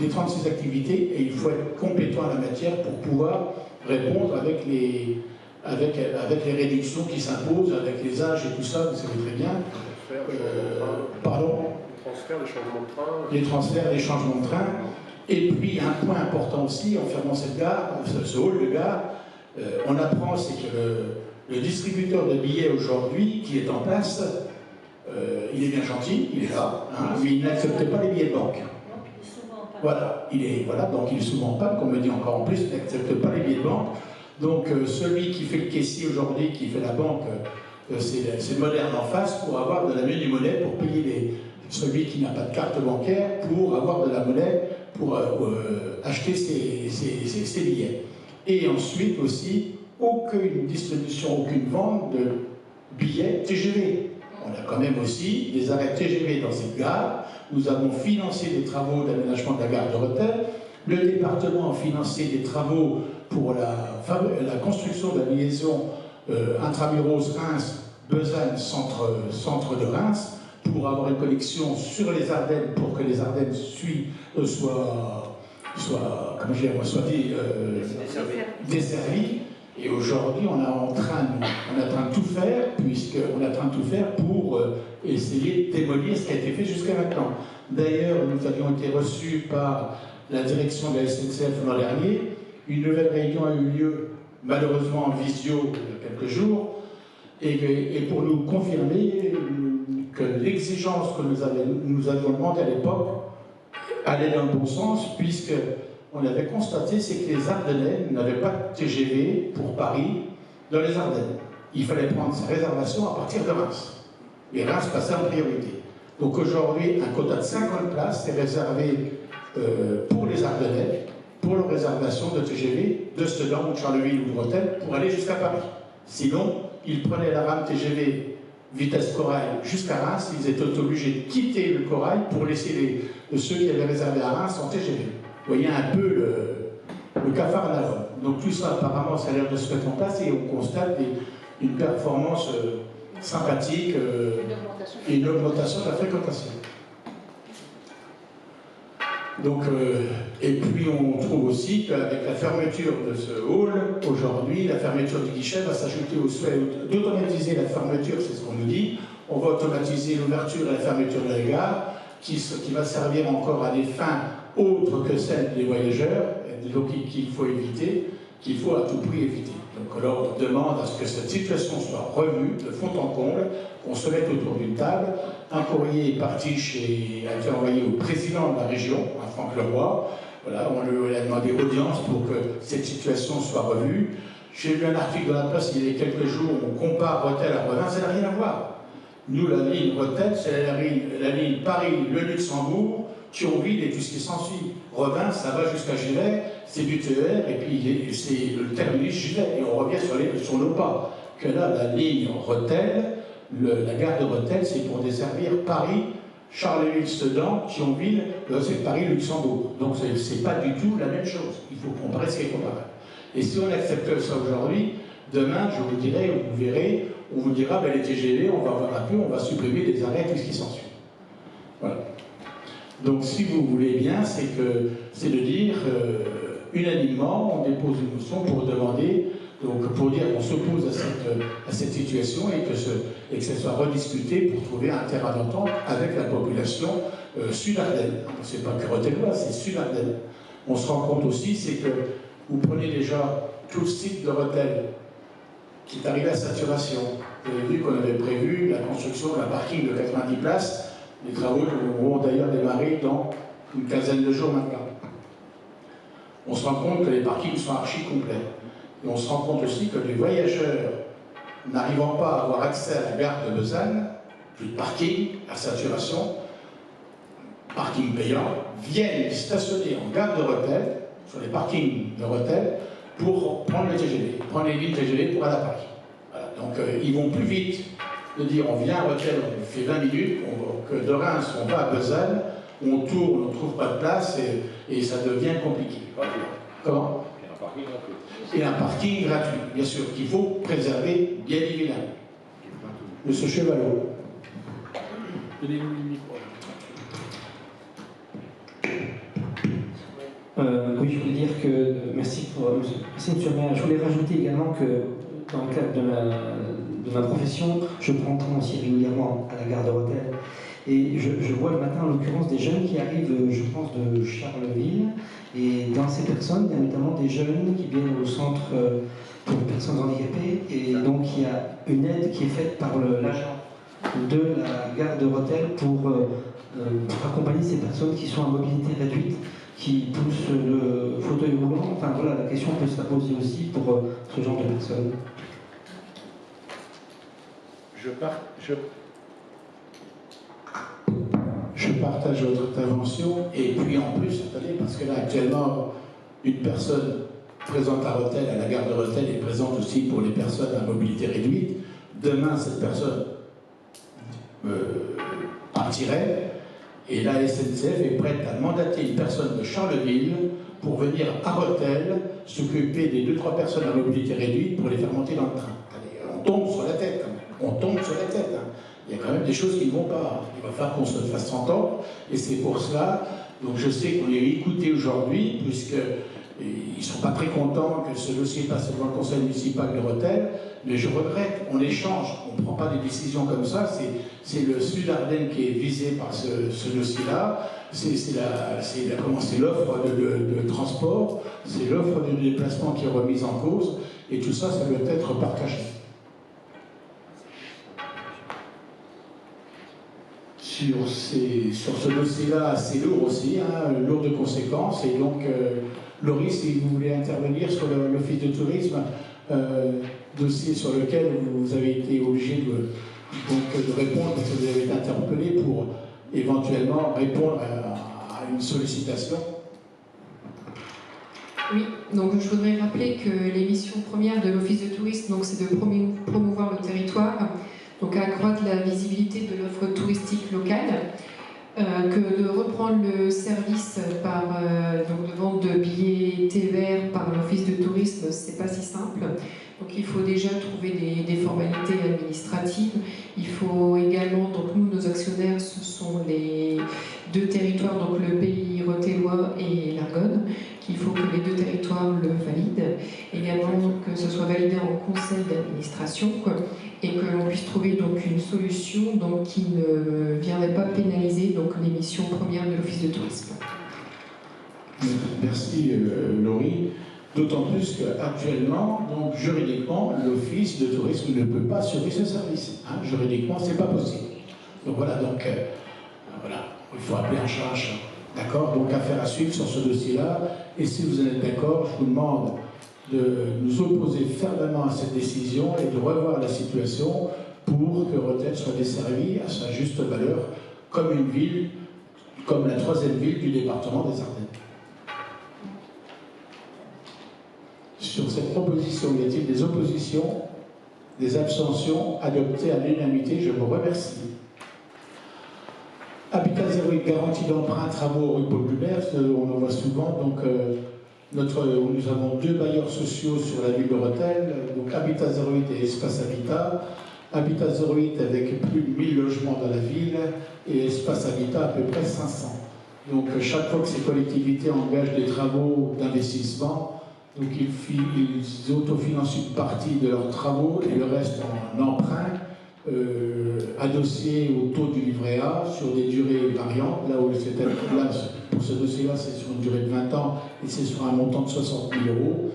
des 36 activités et il faut être compétent à la matière pour pouvoir répondre avec les réductions qui s'imposent, avec les âges et tout ça, vous savez très bien. Pardon ? Les transferts, les changements de train. Les transferts, les changements de train. Et puis, un point important aussi, en fermant cette gare, ce hall de gare, on apprend, c'est que le distributeur de billets aujourd'hui, qui est en place, il est bien gentil, il est là, hein, mais il n'accepte pas les billets de banque. Voilà, donc il est souvent en panne, comme me dit encore en plus, il n'accepte pas les billets de banque. Donc celui qui fait le caissier aujourd'hui, qui fait la banque, c'est moderne en face pour avoir de la monnaie pour payer celui qui n'a pas de carte bancaire pour avoir de la monnaie pour acheter ses billets. Et ensuite aussi, aucune distribution, aucune vente de billets TGV. On a quand même aussi des arrêts TGV dans cette gare. Nous avons financé des travaux d'aménagement de la gare de Rethel. Le département a financé des travaux pour la construction de la liaison intramuros Reims, Besançon, centre de Reims, pour avoir une connexion sur les Ardennes, pour que les Ardennes soient desservies. Et aujourd'hui, on est en train de tout faire, pour essayer de démolir ce qui a été fait jusqu'à maintenant. D'ailleurs, nous avions été reçus par la direction de la SNCF l'an dernier. Une nouvelle réunion a eu lieu, malheureusement en visio, il y a quelques jours, et pour nous confirmer que l'exigence que nous avions demandé à l'époque allait dans le bon sens, puisque on avait constaté, c'est que les Ardennais n'avaient pas de TGV pour Paris dans les Ardennes. Il fallait prendre sa réservation à partir de Reims. Et Reims passait en priorité. Donc aujourd'hui, un quota de 50 places est réservé pour les Ardennais, pour leur réservation de TGV de Sedan ou de Charleville ou de Rethel pour aller jusqu'à Paris. Sinon, ils prenaient la rame TGV vitesse corail jusqu'à Reims, ils étaient obligés de quitter le corail pour laisser ceux qui avaient réservé à Reims en TGV. Vous voyez un peu le Capharnaüm. Donc tout ça, apparemment, ça a l'air de se mettre en place et on constate une performance sympathique et une augmentation de la fréquentation. Donc, et puis on trouve aussi qu'avec la fermeture de ce hall, aujourd'hui, la fermeture du guichet va s'ajouter au souhait d'automatiser la fermeture, c'est ce qu'on nous dit. On va automatiser l'ouverture et la fermeture de la gare, qui va servir encore à des fins autres que celles des voyageurs, donc qu'il faut éviter, qu'il faut à tout prix éviter. Donc alors on demande à ce que cette situation soit revue de fond en comble, qu'on se mette autour d'une table. Un courrier est parti a été envoyé au président de la région, à Franck Leroy. Voilà, on lui a demandé audience pour que cette situation soit revue. J'ai lu un article dans la presse il y a quelques jours, on compare Rethel à Revin, ça n'a rien à voir. Nous, la ligne Rethel, c'est la ligne Paris-le-Luxembourg, Thionville et tout ce qui s'ensuit. Revin, ça va jusqu'à Givet, c'est du TER, et puis c'est le terminus Givet, et on revient sur nos pas. Que là, la ligne Rethel, la gare de Rethel, c'est pour desservir Paris, Charleville-Sedan, Thionville, c'est Paris-Luxembourg. Donc c'est pas du tout la même chose. Il faut comparer ce qui est comparable. Et si on accepte ça aujourd'hui, demain, je vous dirai, vous verrez, on vous dira, ben, les TGV, on va avoir un peu, on va supprimer des arrêts, tout ce qui s'ensuit. Voilà. Donc si vous voulez bien, c'est de dire, unanimement, on dépose une motion pour demander, donc pour pour dire qu'on s'oppose à cette situation et que ça soit rediscuté pour trouver un terrain d'entente avec la population Sud-Ardennes. C'est pas que Rothellois, c'est Sud-Ardennes. On se rend compte aussi, c'est que vous prenez déjà tout le site de Rethel qui est arrivé à saturation. Vous avez vu qu'on avait prévu la construction d'un parking de 90 places. Les travaux vont d'ailleurs démarrer dans une quinzaine de jours maintenant. On se rend compte que les parkings sont archi complets. Et on se rend compte aussi que les voyageurs n'arrivant pas à avoir accès à la gare de Besançon, plus de parking, à saturation, parking payant, viennent stationner en gare de Rethel, sur les parkings de Rethel, pour prendre le TGV, prendre les lignes TGV pour aller à Paris. Voilà. Donc ils vont plus vite de dire on vient à Rethel, on fait 20 minutes, que de Reims on va à Besançon, on tourne, on ne trouve pas de place et ça devient compliqué. Comment ? Et un parking gratuit, bien sûr, qu'il faut préserver, bien évidemment. Monsieur Chevalot. Donnez-nous le micro. Oui, je voulais dire que, merci monsieur le maire, je voulais rajouter également que dans le cadre de ma profession, je prends le train aussi régulièrement à la gare de Rethel. Et je vois le matin, en l'occurrence, des jeunes qui arrivent, je pense, de Charleville. Et dans ces personnes, il y a notamment des jeunes qui viennent au centre pour personnes handicapées. Et donc, il y a une aide qui est faite par l'agent de la gare de Rethel pour accompagner ces personnes qui sont à mobilité réduite, qui poussent le fauteuil roulant. Enfin voilà, la question peut se la poser aussi pour ce genre de personnes. Je partage votre intervention, et puis en plus, attendez, parce que là actuellement, une personne présente à Rethel, à la gare de Rethel, est présente aussi pour les personnes à mobilité réduite. Demain, cette personne partirait, et la SNCF est prête à mandater une personne de Charleville pour venir à Rethel s'occuper des 2-3 personnes à mobilité réduite pour les faire monter dans le train. Allez, on tombe sur la tête, on tombe sur la tête. Il y a quand même des choses qui ne vont pas. Il va falloir qu'on se fasse entendre, et c'est pour cela. Donc je sais qu'on est écouté aujourd'hui, puisqu'ils ne sont pas très contents que ce dossier passe devant le conseil municipal de Rethel, mais je regrette, on échange, on ne prend pas des décisions comme ça. C'est le Sud-Ardennes qui est visé par ce dossier-là, c'est l'offre de transport, c'est l'offre de déplacement qui est remise en cause, et tout ça, ça doit être partagé. Sur ce dossier-là, assez lourd aussi, lourd de conséquences. Et donc, Laurie, si vous voulez intervenir sur l'office de tourisme, dossier sur lequel vous avez été obligé de répondre, parce que vous avez été interpellé pour éventuellement répondre à une sollicitation. Oui, donc je voudrais rappeler que les missions premières de l'office de tourisme, c'est de promouvoir le territoire, donc accroître la visibilité de l'offre touristique locale, que de reprendre le service de vente de billets TER par l'office de tourisme, c'est pas si simple. Donc il faut déjà trouver des formalités administratives. Il faut également, donc nous, nos actionnaires, ce sont les 2 territoires, donc le pays rothellois et l'Argonne, qu'il faut que les 2 territoires le valident. Également que ce soit validé en conseil d'administration, et que l'on puisse trouver donc une solution qui ne viendrait pas pénaliser les missions premières de l'office de tourisme. Merci Laurie. D'autant plus qu'actuellement, donc juridiquement, l'office de tourisme ne peut pas assurer ce service. Juridiquement, c'est pas possible. Donc voilà, voilà, il faut appeler un chat un chat. D'accord? Donc affaire à suivre sur ce dossier-là. Et si vous en êtes d'accord, je vous demande de nous opposer fermement à cette décision et de revoir la situation pour que Rethel soit desservie à sa juste valeur comme une ville, comme la 3e ville du département des Ardennes. Sur cette proposition, y a-t-il des oppositions, des abstentions adoptées à l'unanimité? Je vous remercie. Habitat 08, garantie d'emprunt, travaux rue Paul Hubert, on en voit souvent. Donc, nous avons 2 bailleurs sociaux sur la ville de Rethel, donc Habitat 08 et Espace Habitat. Habitat 08 avec plus de 1000 logements dans la ville et Espace Habitat à peu près 500. Donc chaque fois que ces collectivités engagent des travaux d'investissement, Donc ils autofinancent une partie de leurs travaux et le reste en emprunt adossé au taux du livret A sur des durées variantes. Là, pour ce dossier-là, c'est sur une durée de 20 ans et c'est sur un montant de 60 000 euros.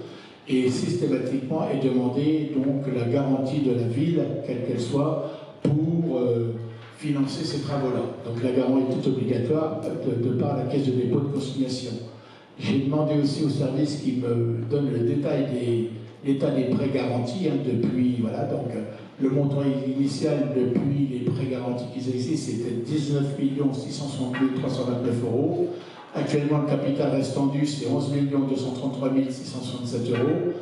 Et systématiquement est demandée donc la garantie de la ville, quelle qu'elle soit, pour financer ces travaux-là. Donc la garantie est obligatoire de par la caisse de dépôt de consignation. J'ai demandé aussi au service qui me donne le détail de l'état des prêts garantis depuis, voilà, donc le montant initial depuis les prêts garantis qui existent, c'était 19 662 329 euros. Actuellement, le capital restant dû, c'est 11 233 667 euros.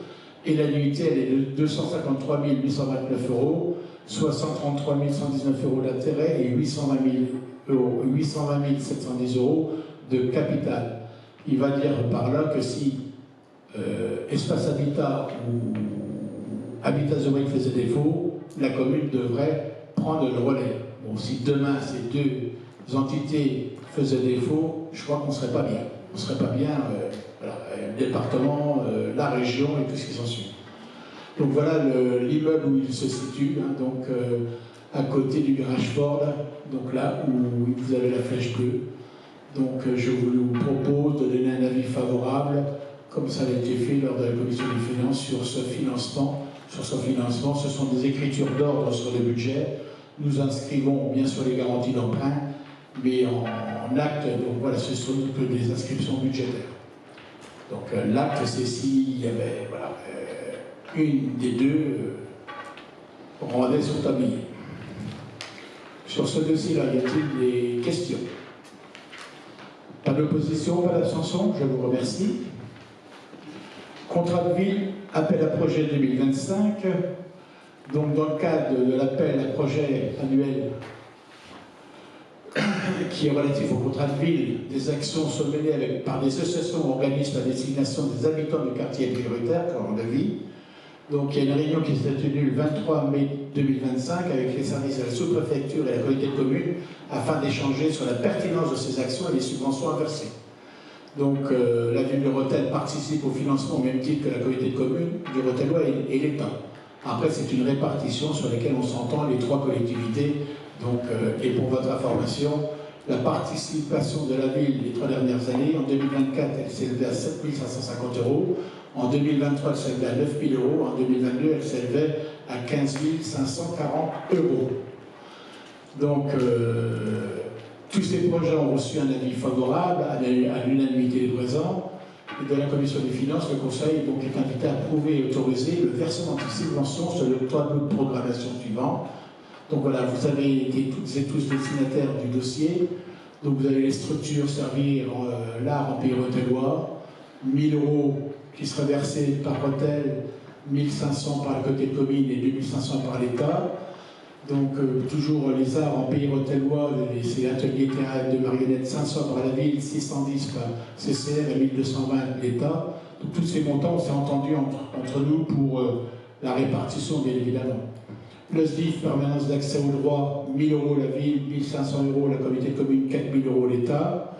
Et l'annuité, elle est de 253 829 euros, soit 133 119 euros d'intérêt et 820 710 euros de capital. Il va dire par là que si Espace Habitat ou Habitat Zurich faisait défaut, la commune devrait prendre le relais. Bon, si demain ces deux entités faisaient défaut, je crois qu'on ne serait pas bien. On ne serait pas bien, voilà, le département, la région et tout ce qui s'ensuit. Donc voilà l'immeuble où il se situe, donc à côté du garage Ford, donc là où vous avez la flèche bleue. Donc je vous propose de donner un avis favorable, comme ça a été fait lors de la commission des finances, sur ce financement. Ce sont des écritures d'ordre sur le budget. Nous inscrivons bien sûr les garanties d'emprunt, mais en acte, donc voilà, ce sont que des inscriptions budgétaires. Donc l'acte, c'est s'il y avait voilà, une des deux rendait son tablier. Sur ce dossier-là, y a-t-il des questions? Pas d'opposition, pas d'abstention, je vous remercie. Contrat de ville, appel à projet 2025. Donc dans le cadre de l'appel à projet annuel qui est relatif au contrat de ville, des actions sont menées par des associations ou organismes à destination des habitants du quartier prioritaire, comme on l'a vu. Donc il y a une réunion qui s'est tenue le 23 mai 2025 avec les services de la sous-préfecture et la communauté de communes afin d'échanger sur la pertinence de ces actions et les subventions à verser. Donc la ville de Rethel participe au financement au même titre que la communauté de communes du Rothellois et l'État. Après, c'est une répartition sur laquelle on s'entend les trois collectivités. Donc, et pour votre information, la participation de la ville les 3 dernières années, en 2024, elle s'élevait à 7 550 euros. En 2023, elle s'élevait à 9 000 euros. En 2022, elle s'élevait à 15 540 euros. Donc, tous ces projets ont reçu un avis favorable à l'unanimité des présents. Et de la commission des finances, le Conseil donc, est invité à approuver et autoriser le versement de subventions sur le tableau de programmation suivant. Donc voilà, vous avez été toutes et tous destinataires du dossier. Donc vous avez les structures servir l'art en pays rothellois, 1 000 euros qui seraient versés par Rethel, 1 500 par la communauté de communes et 2 500 par l'État. Donc toujours les arts en pays rothellois, c'est atelier théâtre de marionnettes, 500 par la ville, 610 par CCR et 1220 l'État. Donc tous ces montants, on s'est entendu entre nous pour la répartition, bien évidemment. Le SDIF, permanence d'accès au droit, 1 000 euros la ville, 1 500 euros la communauté de communes, 4 000 euros l'État.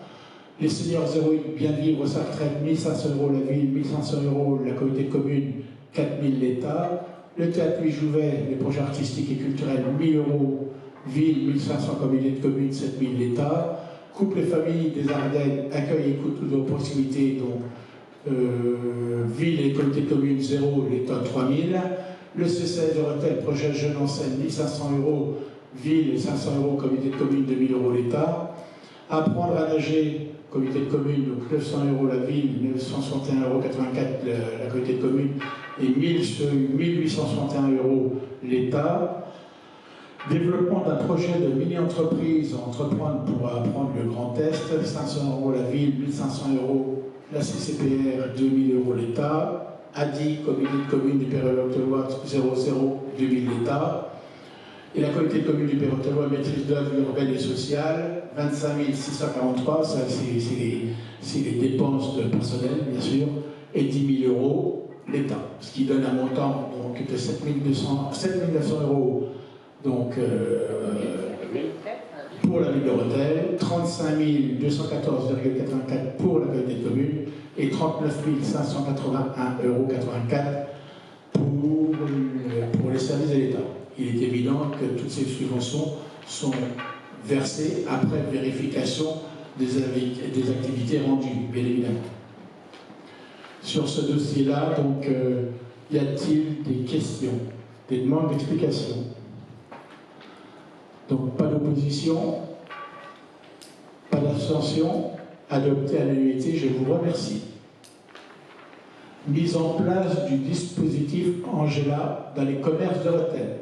Les seniors 08, bien vivre sa retraite, 1 500 euros la ville, 1 500 euros la communauté de communes, 4 000 l'État. Le théâtre Louis Jouvet, les projets artistiques et culturels, 1 000 euros, ville, 1 500 communauté de communes, 7 000 l'État. Couple et famille des Ardennes, accueil et écoute toutes vos proximités, donc ville et communauté de communes, 0, l'État, 3 000. Le CCS de Rethel, projet Jeune en scène, 1 500 euros, ville, 500 euros, communauté de communes, 2 000 euros l'État. Apprendre à nager, communauté de communes, donc 900 euros la ville, 961,84 euros la communauté de communes et 1861 euros l'État. Développement d'un projet de mini-entreprise à entreprendre pour apprendre le Grand Est, 500 euros la ville, 1500 euros la CCPR, 2000 euros l'État. ADI, communauté de communes du Pérotte-Loire, 00, 2000 l'État. Et la communauté de communes du Pérotte-Loire, maîtrise d'œuvre urbaine et sociale, 25 643, ça c'est les dépenses de personnel, bien sûr, et 10 000 euros l'État. Ce qui donne un montant donc, de 7 900 euros donc, pour la ville de Rethel, 35 214,84 pour la communauté de communes et 39 581,84 € pour les services de l'État. Il est évident que toutes ces subventions sont versées après vérification des activités rendues, bien évidemment. Sur ce dossier-là, donc, y a-t-il des questions, des demandes d'explication? Donc, pas d'opposition, pas d'abstention, adopté à l'unanimité, je vous remercie. Mise en place du dispositif Angela dans les commerces de Rethel.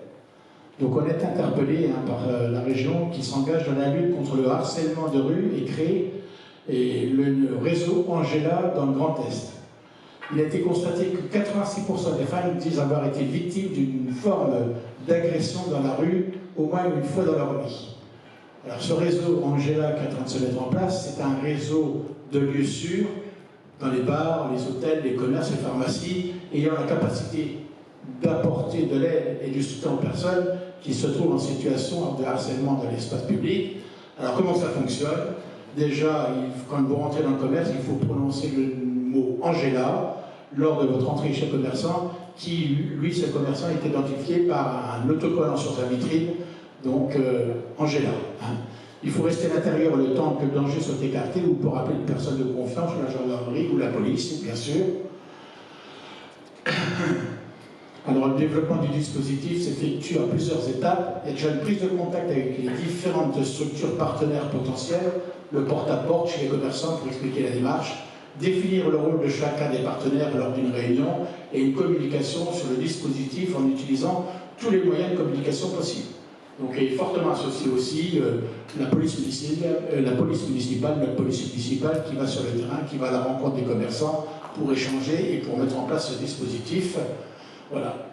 Donc on est interpellé par la région qui s'engage dans la lutte contre le harcèlement de rue et crée le réseau Angela dans le Grand Est. Il a été constaté que 86% des femmes disent avoir été victimes d'une forme d'agression dans la rue au moins une fois dans leur vie. Alors ce réseau Angela qui est en train de se mettre en place, c'est un réseau de lieux sûrs dans les bars, les hôtels, les commerces, les pharmacies, ayant la capacité d'apporter de l'aide et du soutien aux personnes qui se trouvent en situation de harcèlement dans l'espace public. Alors comment ça fonctionne? Déjà, quand vous rentrez dans le commerce, il faut prononcer le mot Angela lors de votre entrée chez le commerçant, qui, lui, ce commerçant, est identifié par un autocollant sur sa vitrine, donc Angela. Il faut rester à l'intérieur le temps que le danger soit écarté ou pour appeler une personne de confiance, la gendarmerie ou la police, bien sûr. Alors, le développement du dispositif s'effectue à plusieurs étapes. Il y a déjà une prise de contact avec les différentes structures partenaires potentielles, le porte-à-porte chez les commerçants pour expliquer la démarche, définir le rôle de chacun des partenaires lors d'une réunion et une communication sur le dispositif en utilisant tous les moyens de communication possibles. Donc, il est fortement associé aussi la police municipale, notre police municipale qui va sur le terrain, qui va à la rencontre des commerçants pour échanger et pour mettre en place ce dispositif. Voilà.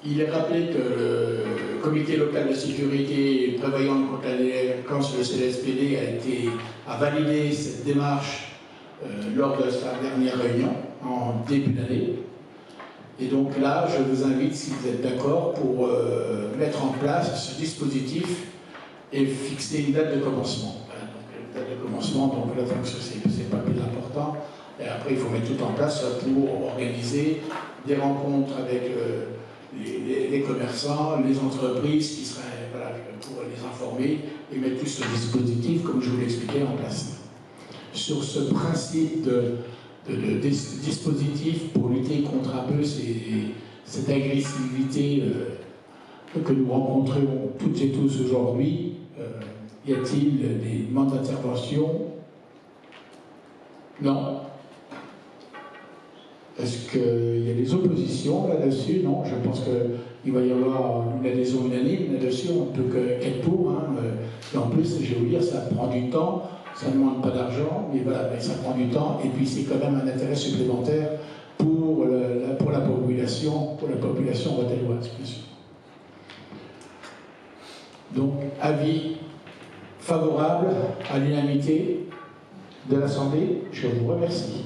Il est rappelé que le comité local de sécurité prévoyant contre la délinquance, le CLSPD, a validé cette démarche lors de sa dernière réunion en début d'année. Et donc là, je vous invite, si vous êtes d'accord, pour mettre en place ce dispositif et fixer une date de commencement. Voilà, donc, une date de commencement, donc là, c'est pas plus important. Et après, il faut mettre tout en place pour organiser des rencontres avec les commerçants, les entreprises qui seraient, voilà, pour les informer et mettre tout ce dispositif, comme je vous l'expliquais, en place. Sur ce principe de dispositif pour lutter contre un peu cette agressivité que nous rencontrons toutes et tous aujourd'hui, y a-t-il des demandes d'intervention? Non. Est-ce qu'il y a des oppositions là-dessus? Non, je pense qu'il va y avoir une adhésion unanime là-dessus, on ne peut qu'être pour. Et en plus, je vais vous dire, ça prend du temps, ça ne demande pas d'argent, mais voilà, mais ça prend du temps, et puis c'est quand même un intérêt supplémentaire pour la population rothelloise, bien sûr. Donc, avis favorable à l'unanimité de l'Assemblée, je vous remercie.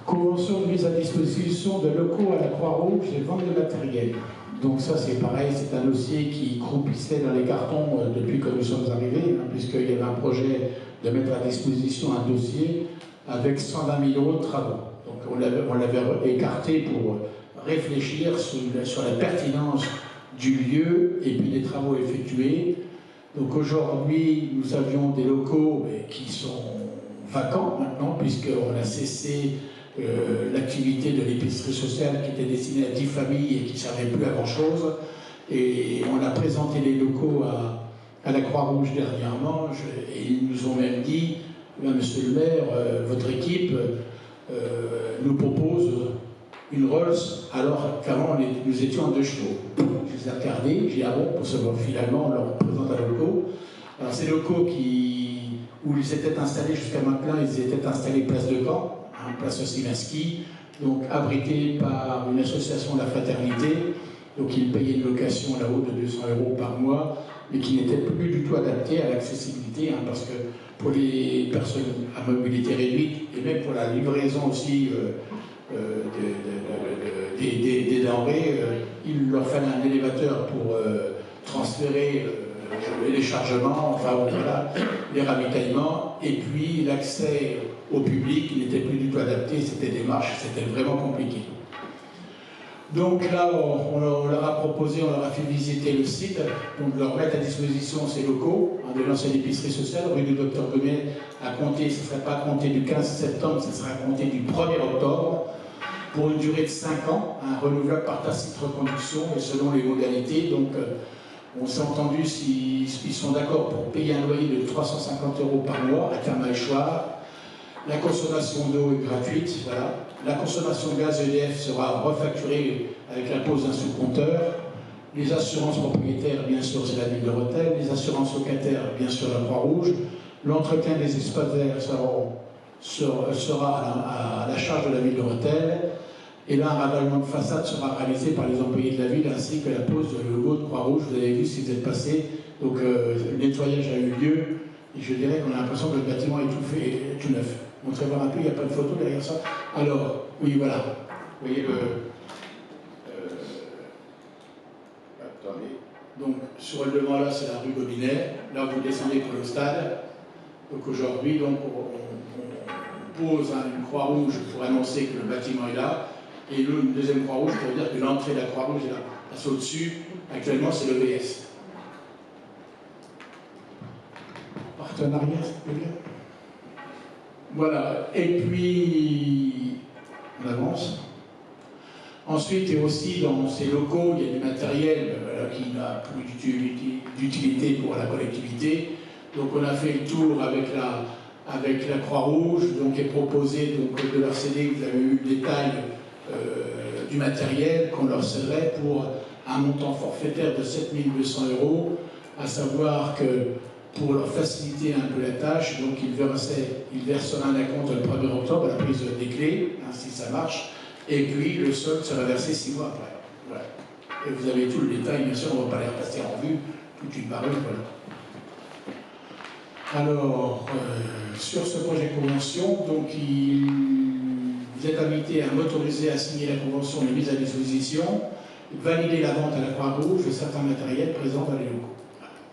Convention de mise à disposition de locaux à la Croix-Rouge et vente de matériel. Donc ça c'est pareil, c'est un dossier qui croupissait dans les cartons depuis que nous sommes arrivés, puisqu'il y avait un projet de mettre à disposition un dossier avec 120 000 € de travaux. Donc on l'avait écarté pour réfléchir sur la pertinence du lieu et puis des travaux effectués. Donc aujourd'hui, nous avions des locaux qui sont vacants maintenant, puisqu'on a cessé l'activité de l'épicerie sociale qui était destinée à 10 familles et qui ne servait plus à grand-chose. Et on a présenté les locaux à la Croix-Rouge dernièrement, et ils nous ont même dit, Monsieur le maire, votre équipe nous propose une Rolls, alors qu'avant nous étions en 2 chevaux. Je les ai regardés, j'ai dit, ah bon, finalement on leur présente un locaux. Alors ces locaux où ils étaient installés jusqu'à maintenant, ils étaient installés place de camp, place Osimaski, donc abrités par une association de la fraternité, donc ils payaient une location là-haut de 200 € par mois, mais qui n'était plus du tout adaptée à l'accessibilité, parce que pour les personnes à mobilité réduite, et même pour la livraison aussi des denrées, il leur fallait un élévateur pour transférer les chargements, enfin voilà, les ravitaillements, et puis l'accès au public n'était plus du tout adapté, c'était des marches, c'était vraiment compliqué. Donc là, on leur a proposé, on leur a fait visiter le site, donc leur mettre à disposition ces locaux, de l'ancienne épicerie sociale, rue du Docteur Gomet, à compter, ce ne serait pas à compter du 15 septembre, ce serait à compter du 1er octobre, pour une durée de 5 ans, renouvelable par tacite reconduction et selon les modalités. Donc on s'est entendu s'ils sont d'accord pour payer un loyer de 350 € par mois à terme à échoir. La consommation d'eau est gratuite, voilà. La consommation de gaz EDF sera refacturée avec la pose d'un sous-compteur. Les assurances propriétaires, bien sûr, c'est la ville de Rethel. Les assurances locataires, bien sûr, la Croix-Rouge. L'entretien des espaces verts sera à la charge de la ville de Rethel. Et là, un ravalement de façade sera réalisé par les employés de la ville ainsi que la pose de logo de Croix-Rouge. Vous avez vu si vous êtes passé. Donc, le nettoyage a eu lieu. Et je dirais qu'on a l'impression que le bâtiment est tout fait, est tout neuf. Montrez voir un peu, il n'y a pas de photo derrière ça. Alors, oui, voilà. Vous voyez le... attendez. Donc, sur le devant là, c'est la rue Gobinet. Là, vous descendez pour le stade. Donc aujourd'hui, donc, on pose une croix rouge pour annoncer que le bâtiment est là. Et une deuxième croix rouge pour dire que l'entrée de la croix rouge est là. Parce qu'au-dessus, actuellement, c'est le VS. Partenariat, c'est bien. Voilà, et puis on avance. Ensuite, et aussi dans ces locaux, il y a du matériel qui n'a plus d'utilité pour la collectivité. Donc on a fait le tour avec la Croix-Rouge, donc est proposé donc, de leur céder, vous avez eu le détail du matériel qu'on leur céderait pour un montant forfaitaire de 7 200 €, à savoir que pour leur faciliter un peu la tâche, donc ils verseraient un acompte le 1er octobre à la prise des clés, hein, si ça marche, et puis le solde sera versé 6 mois après. Voilà. Et vous avez tout le détail, bien sûr, on ne va pas les repasser en vue, toute une parole, voilà. Alors, sur ce projet de convention, donc vous êtes invité à m'autoriser à signer la convention de mise à disposition, valider la vente à la Croix-Rouge de certains matériels présents dans les locaux.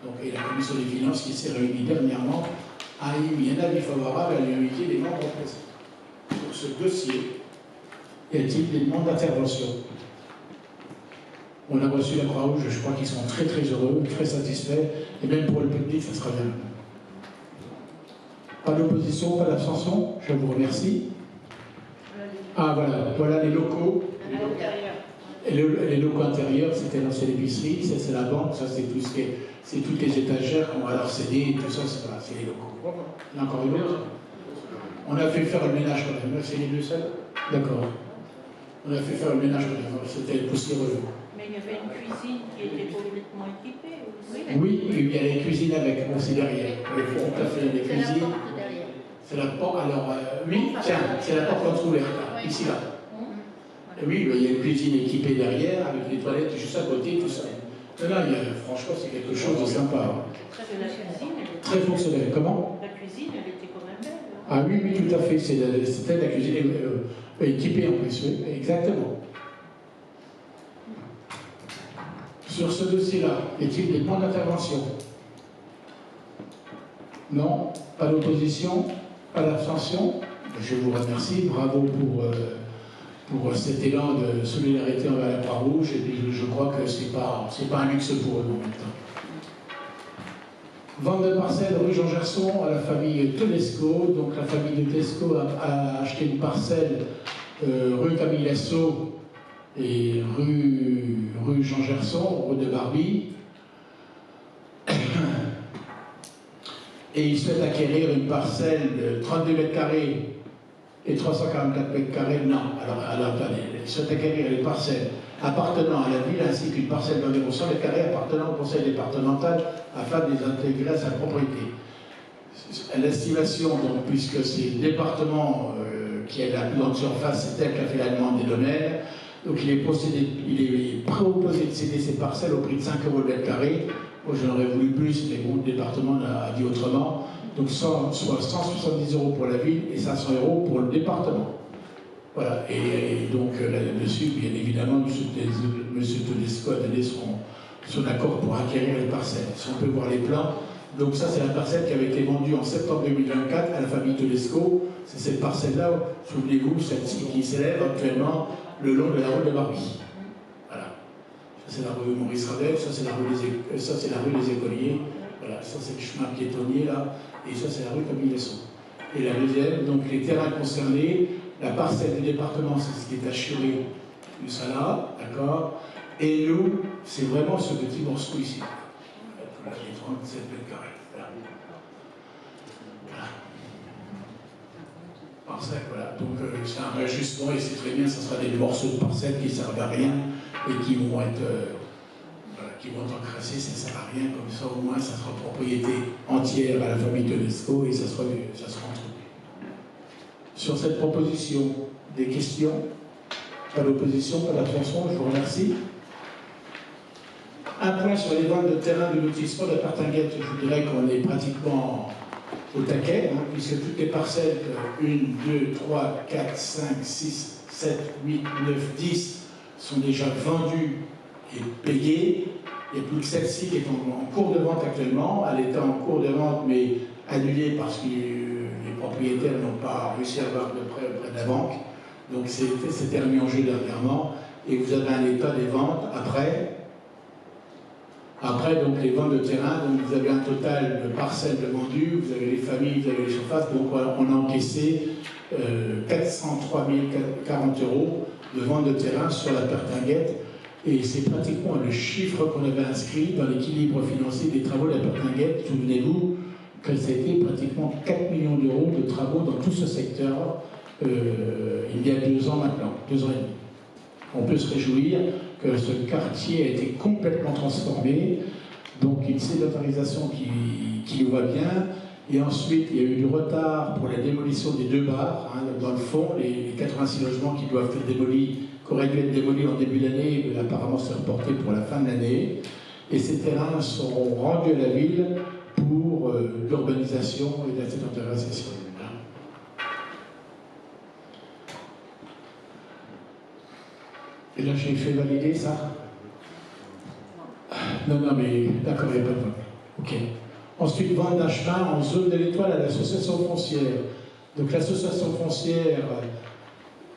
Donc, et la commission des finances qui s'est réunie dernièrement a émis un avis favorable à l'unanimité des membres présents. Sur ce dossier, y a-t-il des demandes d'intervention? On a reçu la Croix-Rouge, je crois qu'ils sont très très heureux, très satisfaits, et même pour le public, ça sera bien. Pas d'opposition, pas d'abstention, je vous remercie. Ah voilà les locaux. Les locaux intérieurs, c'était l'ancienne épicerie, ça c'est la banque, ça c'est tout ce qui est, c'est toutes les étagères qu'on va leur céder, tout ça, c'est les locaux. Il y a encore une autre. On a fait faire le ménage quand même, c'est les deux seuls. D'accord. On a fait faire le ménage quand même, c'était poussiéreux. Mais il y avait une cuisine qui était complètement équipée aussi. Oui, il y a les cuisines avec, bon, c'est derrière. Il faut tout à fait les cuisines. C'est la porte, alors, oui, tiens, c'est la porte entrouverte, ici là. Oui, il y a une cuisine équipée derrière, avec les toilettes juste à côté, tout ça. Là, franchement, c'est quelque chose de sympa. Très fonctionnel. Comment? La cuisine, elle était quand même belle. Ah oui, oui, tout à fait. C'était la cuisine équipée en plus, oui, exactement. Sur ce dossier-là, y a-t-il des demandes d'intervention? Non? Pas d'opposition? Pas d'abstention? Je vous remercie. Bravo pour cet élan de solidarité envers la Croix-Rouge, et puis je crois que ce n'est pas un luxe pour eux en même temps. Vente de parcelle rue Jean Gerson à la famille Telesco. Donc la famille de Telesco a acheté une parcelle rue Camille Lasso et rue Jean Gerson, rue de Barbie. Et ils souhaitent acquérir une parcelle de 32 mètres carrés et 344 mètres carrés, non. Alors attendez, ils souhaitent acquérir les parcelles appartenant à la ville ainsi qu'une parcelle d'environ 100 mètres carrés appartenant au conseil départemental afin de les intégrer à sa propriété. L'estimation, donc, puisque c'est le département qui a la plus grande surface, c'est elle qui a fait la demande des domaines, donc il est proposé de céder ces parcelles au prix de 5 € le mètre carré. Moi j'en aurais voulu plus, mais bon, le département a dit autrement. Donc soit 170 € pour la ville et 500 € pour le département. Voilà, et donc là-dessus, bien évidemment, M. Tedesco a donné son accord pour acquérir les parcelles. Si on peut voir les plans, donc ça c'est la parcelle qui avait été vendue en septembre 2024 à la famille Tedesco. C'est cette parcelle-là, souvenez-vous, celle-ci qui s'élève actuellement le long de la rue de Barbie. Voilà. Ça c'est la rue Maurice Ravel, ça c'est la rue des Écoliers. Voilà, ça c'est le chemin piétonnier là, et ça c'est la rue Camille-Lesson. Et la deuxième, donc les terrains concernés, la parcelle du département, c'est ce qui est assuré du Salat, d'accord. Et nous, c'est vraiment ce petit morceau ici. Là, les 37 mètres carrés. Voilà. Parcelle, voilà. Donc c'est un réajustement et c'est très bien, ça sera des morceaux de parcelles qui ne servent à rien et qui vont être. Qui vont encrasser, ça ne sert à rien, comme ça au moins ça sera propriété entière à la famille Tedesco et ça sera entretenu. Sur cette proposition, des questions? Pas d'opposition, pas d'abstention, je vous remercie. Un point sur les ventes de terrain de lotissement de Partinguette, je vous dirais qu'on est pratiquement au taquet, hein, puisque toutes les parcelles, 1, 2, 3, 4, 5, 6, 7, 8, 9, 10 sont déjà vendues et payées. Il n'y a plus que celle-ci qui est en cours de vente actuellement. Elle était en cours de vente, mais annulée parce que les propriétaires n'ont pas réussi à avoir de prêt auprès de la banque. Donc c'était remis en jeu dernièrement. Et vous avez un état des ventes après. Après, donc les ventes de terrain, donc vous avez un total de parcelles de vendues, vous avez les familles, vous avez les surfaces. Donc on a encaissé 403 040 € de vente de terrain sur la Partinguette. Et c'est pratiquement le chiffre qu'on avait inscrit dans l'équilibre financier des travaux de la Partinguette. Souvenez-vous que c'était pratiquement 4 millions d'euros de travaux dans tout ce secteur il y a 2 ans maintenant, 2 ans et demi. On peut se réjouir que ce quartier a été complètement transformé, donc une sédentarisation qui nous va bien. Et ensuite, il y a eu du retard pour la démolition des 2 bars, hein, dans le fond, les 86 logements qui doivent être démolis, qui auraient dû être démolis en début d'année, mais apparemment c'est reporté pour la fin de l'année. Et ces terrains seront rendus à la ville pour l'urbanisation et la sédentarisation. Et là, j'ai fait valider ça. Non, mais d'accord, il n'y a pas de vote. Ok. Ensuite, vente d'un chemin en zone de l'Étoile à l'association foncière. Donc l'association foncière,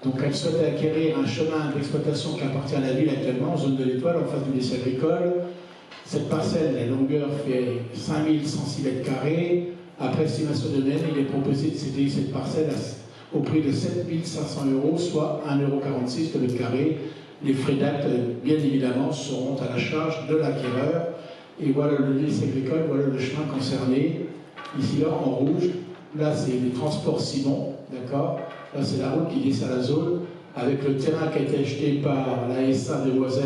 donc elle souhaite acquérir un chemin d'exploitation qui appartient à la ville actuellement, en zone de l'Étoile, en face du lycée agricole. Cette parcelle, la longueur fait 5106 mètres carrés. Après estimation de même, il est proposé de céder cette parcelle au prix de 7 500 €, soit 1,46 € le mètre carré. Les frais d'acte, bien évidemment, seront à la charge de l'acquéreur. Et voilà le lycée agricole, voilà le chemin concerné. Ici, là, en rouge, là, c'est les transports Simon, d'accord? Là, c'est la route qui descend à la zone, avec le terrain qui a été acheté par la SA de Voisin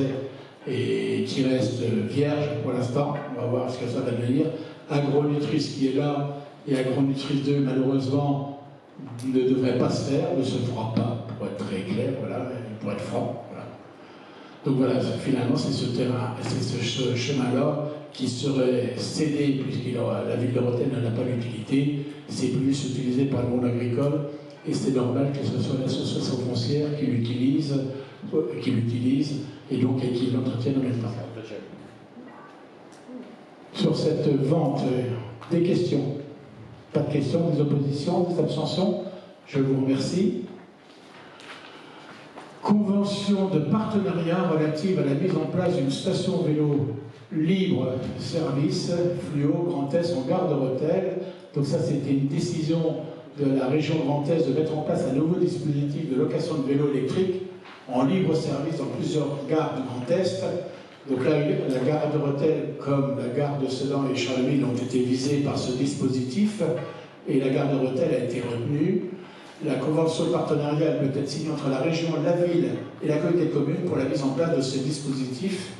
et qui reste vierge pour l'instant. On va voir ce que ça va devenir. Agronutrice qui est là, et Agronutrice 2, malheureusement, ne devrait pas se faire, ne se fera pas, pour être très clair, voilà, pour être franc. Voilà. Donc voilà, finalement, c'est ce terrain, c'est ce chemin-là qui serait cédé, puisque la ville de Rethel n'en a pas l'utilité, c'est plus utilisé par le monde agricole, et c'est normal que ce soit l'association foncière qui l'utilise, et donc qui l'entretienne en même temps. Sur cette vente, des questions? Pas de questions, des oppositions, des abstentions? Je vous remercie. Convention de partenariat relative à la mise en place d'une station vélo libre service fluo Grand Est en gare de Rethel. Donc ça, c'était une décision de la région Grand Est de mettre en place un nouveau dispositif de location de vélos électriques en libre service dans plusieurs gares du Grand Est. Donc là, la gare de Rethel, comme la gare de Sedan et Charleville, ont été visées par ce dispositif, et la gare de Rethel a été retenue. La convention de partenariat peut être signée entre la région, la ville et la communauté de communes pour la mise en place de ce dispositif.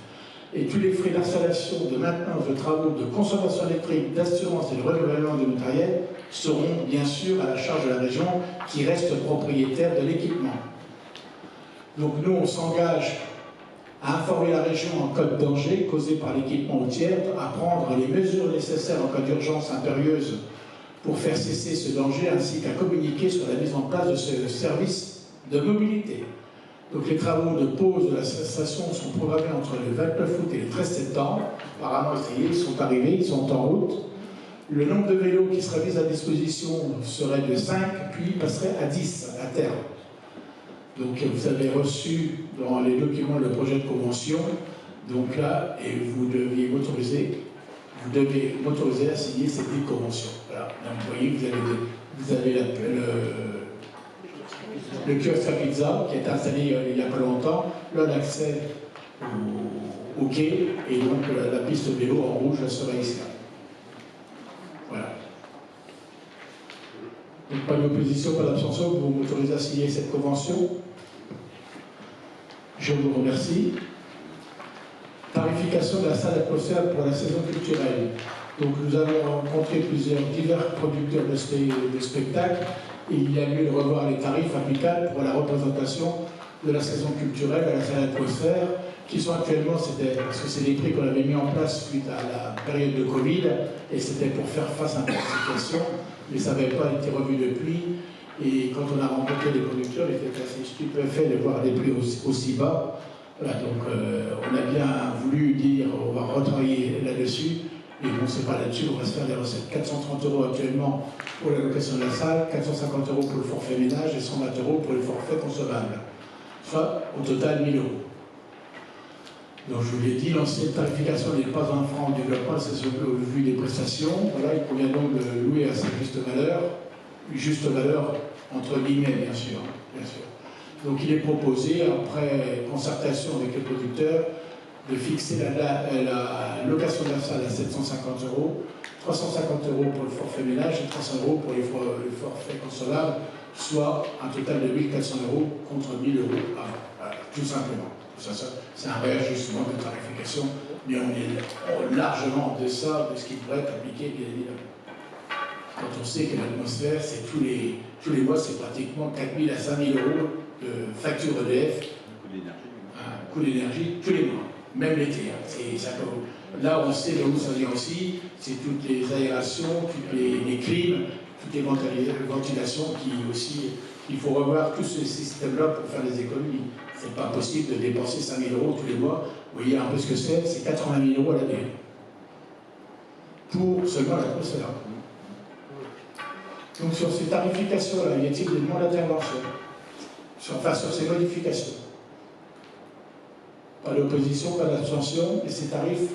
Et tous les frais d'installation, de maintenance, de travaux, de consommation électrique, d'assurance et de renouvellement du matériel seront bien sûr à la charge de la région qui reste propriétaire de l'équipement. Donc nous, on s'engage à informer la région en cas de danger causé par l'équipement routier, à prendre les mesures nécessaires en cas d'urgence impérieuse pour faire cesser ce danger, ainsi qu'à communiquer sur la mise en place de ce service de mobilité. Donc les travaux de pose de la station sont programmés entre le 29 août et le 13 septembre. Apparemment, ça y est, ils sont arrivés, ils sont en route. Le nombre de vélos qui sera mis à disposition serait de 5, puis passerait à 10 à terme. Donc vous avez reçu dans les documents le projet de convention. Donc là, et vous devez m'autoriser à signer cette convention. Voilà. Donc vous voyez, vous avez le kiosque à pizza qui est installé il n'y a pas longtemps, là l'accès au quai, et donc la piste vélo en rouge sera ici. Voilà. Donc pas d'opposition, pas d'abstention, vous m'autorisez à signer cette convention. Je vous remercie. Tarification de la salle d'atmosphère pour la saison culturelle. Donc nous avons rencontré divers producteurs de spectacles et il y a lieu de revoir les tarifs applicables pour la représentation de la saison culturelle à la salle d'atmosphère qui sont actuellement, parce que c'est des prix qu'on avait mis en place suite à la période de Covid et c'était pour faire face à la situation, mais ça n'avait pas été revu depuis. Et quand on a rencontré les producteurs, ils étaient assez stupéfaits de voir des prix aussi bas. Voilà, donc on a bien voulu dire on va retravailler là-dessus, mais bon, c'est pas là-dessus, on va se faire des recettes. 430 € actuellement pour la location de la salle, 450 € pour le forfait ménage et 120 € pour le forfait consommable, soit au total 1000 €. Donc je vous l'ai dit, l'ancienne tarification n'est pas un franc au développement, c'est au vu des prestations. Voilà, il convient donc de louer à sa juste valeur entre guillemets, bien sûr. Donc il est proposé, après concertation avec les producteurs, de fixer la location de la salle à 750 €, 350 € pour le forfait ménage et 300 € pour le forfait consommable, soit un total de 1400 € contre 1000 €. Voilà, tout simplement. C'est un réajustement de tarification, mais on est largement en deçà de ce qui pourrait être appliqué, bien évidemment. Quand on sait que l'atmosphère, c'est tous les mois, c'est pratiquement 4000 à 5000 € de facture EDF, un coût d'énergie tous les mois, même l'été. Là, on sait de où ça vient aussi, c'est toutes les aérations, toutes les clims, toutes les ventilations qui aussi, il faut revoir tout ce système-là pour faire des économies. C'est pas possible de dépenser 5000 € tous les mois. Vous voyez un peu ce que c'est 80 000 € à l'année. Pour seulement l'atmosphère. Donc sur ces tarifications-là, y a-t-il des demandes d'intervention sur ces modifications? Pas d'opposition, pas d'abstention. Et ces tarifs,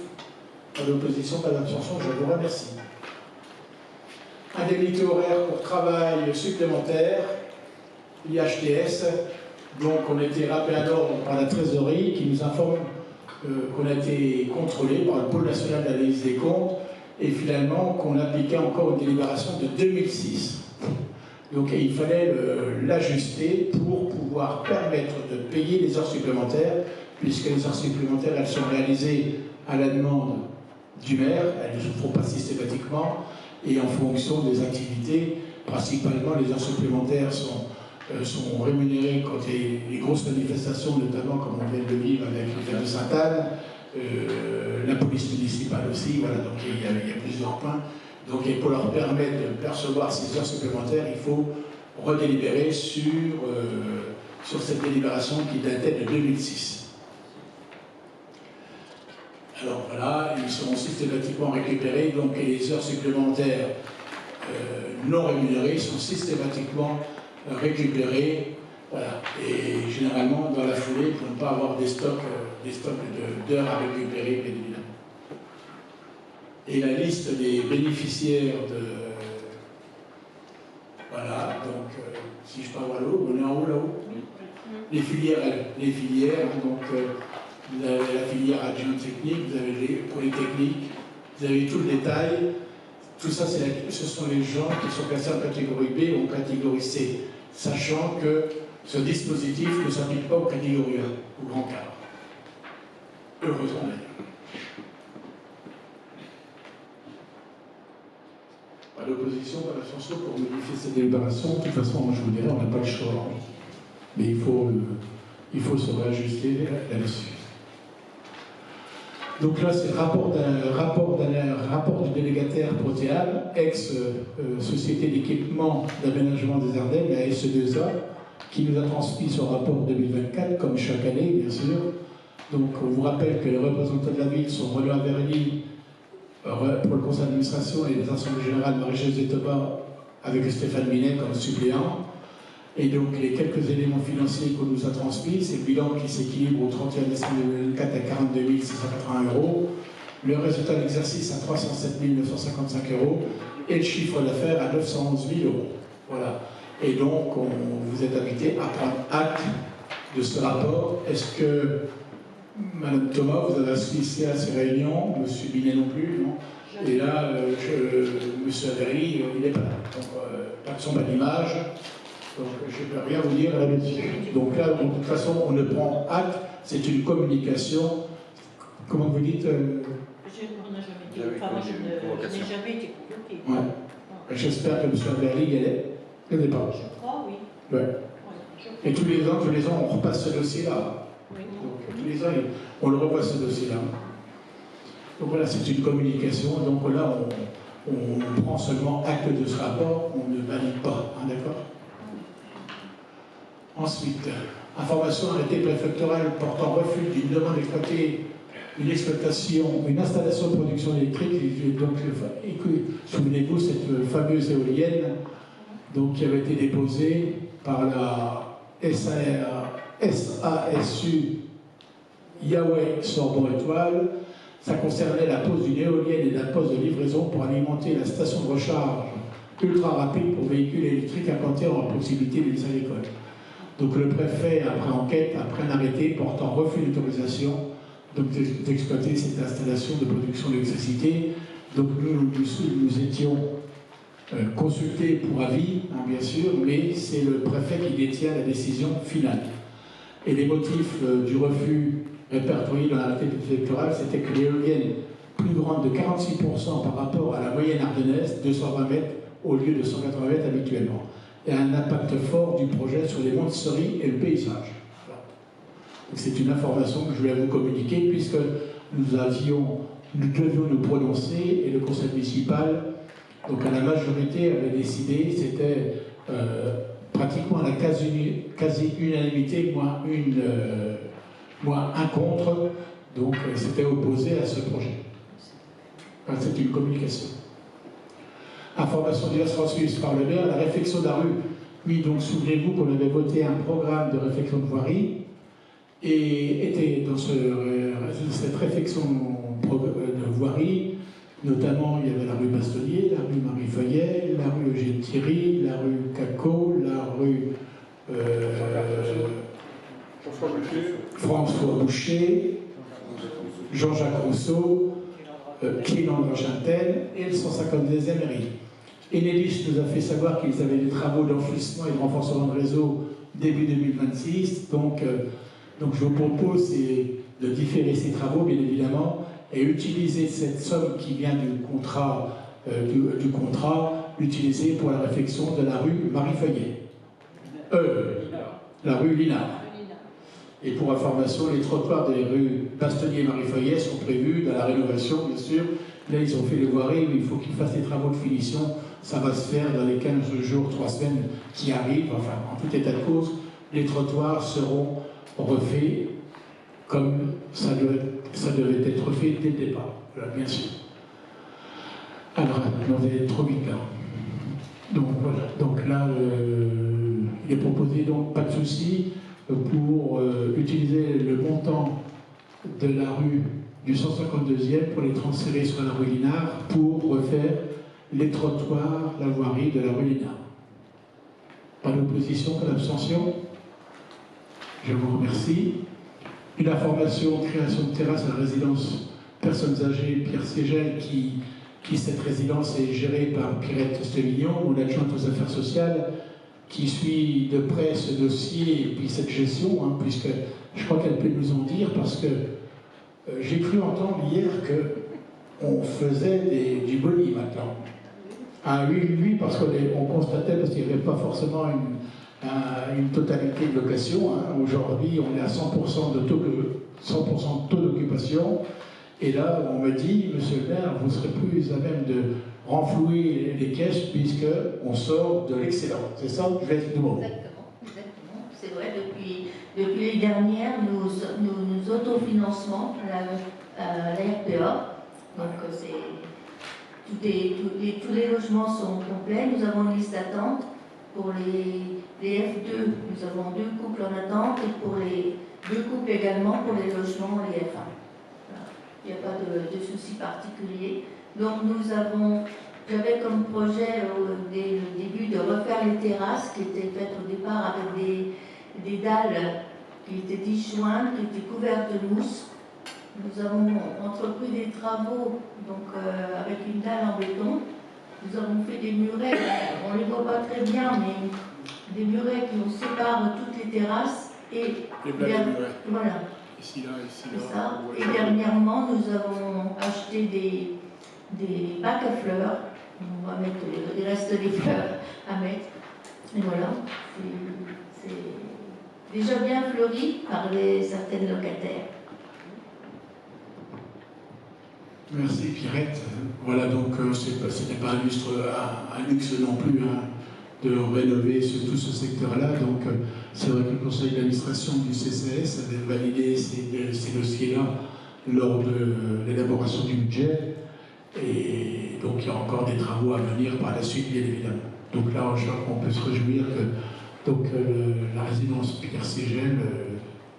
pas d'opposition, pas d'abstention, je vous remercie. Indemnité horaire pour travail supplémentaire, l'IHTS. Donc on a été rappelé à l'ordre par la trésorerie qui nous informe qu'on a été contrôlé par le pôle national d'analyse des comptes et finalement qu'on appliquait encore une délibération de 2006. Donc il fallait l'ajuster pour pouvoir permettre de payer les heures supplémentaires, puisque les heures supplémentaires, elles sont réalisées à la demande du maire, elles ne se font pas systématiquement, et en fonction des activités, principalement les heures supplémentaires sont rémunérées quand il y a les grosses manifestations, notamment comme on vient de le vivre avec le Fête de Sainte-Anne, la police municipale aussi, voilà, donc il y a plusieurs points. Donc et pour leur permettre de percevoir ces heures supplémentaires, il faut redélibérer sur cette délibération qui datait de 2006. Alors voilà, ils seront systématiquement récupérés, donc les heures supplémentaires non rémunérées sont systématiquement récupérées, voilà, et généralement dans la foulée pour ne pas avoir des stocks d'heures à récupérer, bien évidemment. Et la liste des bénéficiaires de... Voilà, donc si je parle à l'eau, on est en haut là-haut. Les filières, donc vous avez la filière adjointe technique, vous avez les polytechniques, vous avez tout le détail. Tout ça, ce sont les gens qui sont classés en catégorie B ou en catégorie C, sachant que ce dispositif ne s'applique pas aux catégories 1, au grand cadre. Heureusement d'ailleurs. Pas d'opposition, pas d'abstention pour modifier cette délibération. De toute façon, je vous dirais, on n'a pas le choix. Mais il faut se réajuster là-dessus. Donc là, c'est rapport du délégataire Protéal, ex-Société d'équipement d'aménagement des Ardennes, la SE2A, qui nous a transmis son rapport 2024, comme chaque année, bien sûr. Donc, on vous rappelle que les représentants de la ville sont Renaud Averny pour le conseil d'administration et les assemblées générales Marie-Josée Thomas avec Stéphane Minet comme suppléant. Et donc, les quelques éléments financiers qu'on nous a transmis, c'est le bilan qui s'équilibre au 31 décembre 2024 à 42 680 €, le résultat de l'exercice à 307 955 € et le chiffre d'affaires à 911 000 €. Voilà. Et donc, vous êtes invité à prendre acte de ce rapport. Est-ce que, Madame Thomas, vous avez assisté à ces réunions? Monsieur Binet non plus, non? Et là, Monsieur Averny, il n'est pas là. Donc, pas de son, pas d'image. Donc, je ne peux rien vous dire là-dessus. Donc là, de toute façon, on ne prend acte. C'est une communication. Comment vous dites On n'a jamais été. Enfin, moi, je n'ai jamais été convoquée. Ouais. J'espère que M. Averny y est. Il n'est pas. Je crois, oui. Ouais. Et tous les ans, on repasse ce dossier-là. Oui. Donc, tous les ans, on le revoit ce dossier-là. Donc voilà, c'est une communication. Donc là, on prend seulement acte de ce rapport, on ne valide pas. Hein, d'accord? Ensuite, information arrêté préfectoral portant refus d'une demande d'exploiter une installation de production électrique. Donc, souvenez-vous, cette fameuse éolienne donc, qui avait été déposée par la SASU Yahweh Sorbonne-Étoile. Ça concernait la pose d'une éolienne et d'un poste de livraison pour alimenter la station de recharge ultra rapide pour véhicules électriques implantés en proximité des lycées agricoles. Donc le préfet, après enquête, après un arrêté portant refus d'autorisation d'exploiter cette installation de production d'électricité. Donc nous étions consultés pour avis, hein, bien sûr, mais c'est le préfet qui détient la décision finale. Et les motifs du refus répertoriés dans l'arrêté préfectoral, c'était que l'éolienne plus grande de 46% par rapport à la moyenne ardennaise, 220 mètres au lieu de 180 mètres habituellement, et un impact fort du projet sur les monts-de-Cerie et le paysage. Voilà. C'est une information que je voulais vous communiquer puisque nous devions nous prononcer et le conseil municipal, donc à la majorité, avait décidé, c'était pratiquement à la quasi-unanimité, moins un contre, donc c'était opposé à ce projet. Enfin, c'est une communication. Information diverse transmise par le maire, la réfection de la rue. Oui, donc souvenez-vous qu'on avait voté un programme de réfection de voirie et était dans cette réfection de voirie, notamment il y avait la rue Bastelier, la rue Marie-Feuillet, la rue Eugène Thierry, la rue Caco, la rue François Boucher, Jean-Jacques Rousseau, Clément-Châtel et le 152e mairie. Enedis nous a fait savoir qu'ils avaient des travaux d'enfouissement et de renforcement de réseau début 2026. Donc je vous propose de différer ces travaux, bien évidemment, et utiliser cette somme qui vient du contrat, l'utiliser pour la réfection de la rue Marie-Feuillet. La rue Linard. Et pour information, les trottoirs des rues Bastelier et Marie-Feuillet sont prévus dans la rénovation, bien sûr. Là, ils ont fait les voiries, mais il faut qu'ils fassent des travaux de finition. Ça va se faire dans les 15 jours, 3 semaines qui arrivent. Enfin, en tout état de cause, les trottoirs seront refaits comme ça devait être fait dès le départ. Voilà, bien sûr. Alors, on va être trop vite là. Donc voilà. Donc là, il est proposé, donc pas de souci, pour utiliser le montant de la rue du 152e pour les transférer sur la rue Linard pour refaire les trottoirs, la voirie de la rue Linard. Pas d'opposition, pas d'abstention? Je vous remercie. Une information, création de terrasse à la résidence personnes âgées Pierre Ségel, qui cette résidence est gérée par Pierrette Stévignon, mon adjointe aux affaires sociales, qui suit de près ce dossier et puis cette gestion, hein, puisque je crois qu'elle peut nous en dire, parce que j'ai cru entendre hier qu'on faisait du boni maintenant. Ah oui, parce qu'on constatait, parce qu'il n'y avait pas forcément une totalité de location. Hein. Aujourd'hui, on est à 100% de taux d'occupation. Et là, on me dit, monsieur le maire, vous serez plus à même de renflouer les caisses puisqu'on sort de l'excédent. C'est ça? Je vais être de mots. Exactement. c'est vrai, depuis les dernières, nous autofinançons la RPA. Donc, tous les logements sont complets. Nous avons une liste d'attente. Pour les F2, nous avons 2 couples en attente. Et pour les 2 couples également pour les logements, les F1. Voilà. Il n'y a pas de souci particulier. Donc, j'avais comme projet dès le début de refaire les terrasses qui étaient faites au départ avec des dalles qui étaient disjointes, qui étaient couvertes de mousse. Nous avons entrepris des travaux donc, avec une dalle en béton. Nous avons fait des murets, on ne les voit pas très bien, mais des murets qui séparent toutes les terrasses. Et voilà. Ici, là. Ça. Et dernièrement, nous avons acheté des bacs à fleurs. On va mettre les restes des fleurs à mettre. Et voilà, c'est déjà bien fleuri par certaines locataires. Merci Pierrette. Voilà, donc ce n'est pas un luxe non plus hein, de rénover tout ce secteur-là. Donc c'est vrai que le conseil d'administration du CCS avait validé ces dossiers-là lors de l'élaboration du budget. Et donc il y a encore des travaux à venir par la suite, bien évidemment. Donc là, je crois qu'on peut se réjouir que la résidence Pierre Ségel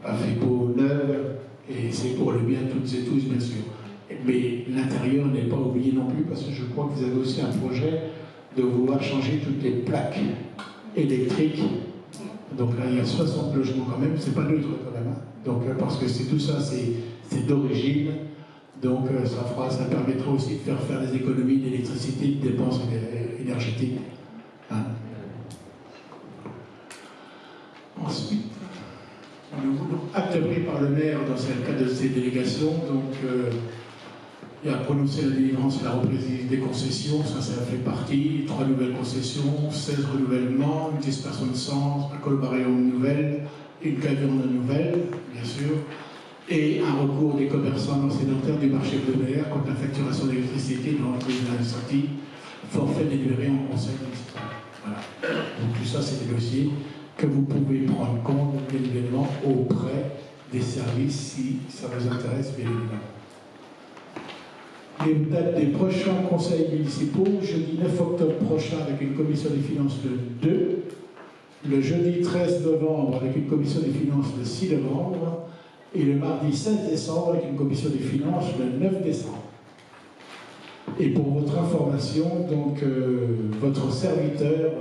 a fait peau neuve et c'est pour le bien de toutes et tous, bien sûr. Mais l'intérieur n'est pas oublié non plus parce que je crois que vous avez aussi un projet de vouloir changer toutes les plaques électriques. Donc là, il y a 60 logements quand même, c'est pas neutre quand même. Hein. Donc parce que tout ça, c'est d'origine. Donc ça permettra aussi de faire des économies d'électricité, de dépenses énergétiques. Hein. Ensuite, nous voulons acte pris par le maire dans le cadre de ces délégations. Donc, il a prononcé la délivrance et la reprise des concessions, ça fait partie, 3 nouvelles concessions, 16 renouvellements, une dispersion de sens, un colbarium nouvelle, une caverne nouvelle, bien sûr, et un recours des commerçants non sédentaires du marché hebdomadaire contre la facturation d'électricité de l'entreprise d'incendie, forfait délivré en conseil municipal. Voilà. Donc tout ça, c'est des dossiers que vous pouvez prendre compte, bien évidemment, auprès des services si ça vous intéresse, bien évidemment. Les dates des prochains conseils municipaux, jeudi 9 octobre prochain avec une commission des finances le 2, le jeudi 13 novembre avec une commission des finances le 6 novembre, et le mardi 16 décembre avec une commission des finances le 9 décembre. Et pour votre information, donc, votre serviteur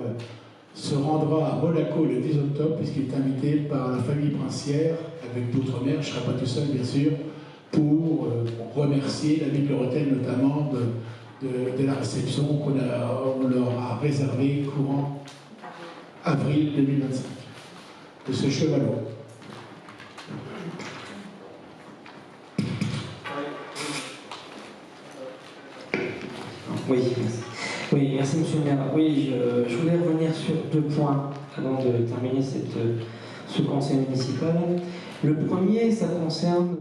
se rendra à Monaco le 10 octobre puisqu'il est invité par la famille princière, avec d'autres maires, je ne serai pas tout seul bien sûr, pour remercier la bibliothèque notamment de la réception qu'on leur a réservée courant avril 2025 de ce chevalot. Oui, merci monsieur le maire. Oui, je voulais revenir sur 2 points avant de terminer ce conseil municipal. Le premier, ça concerne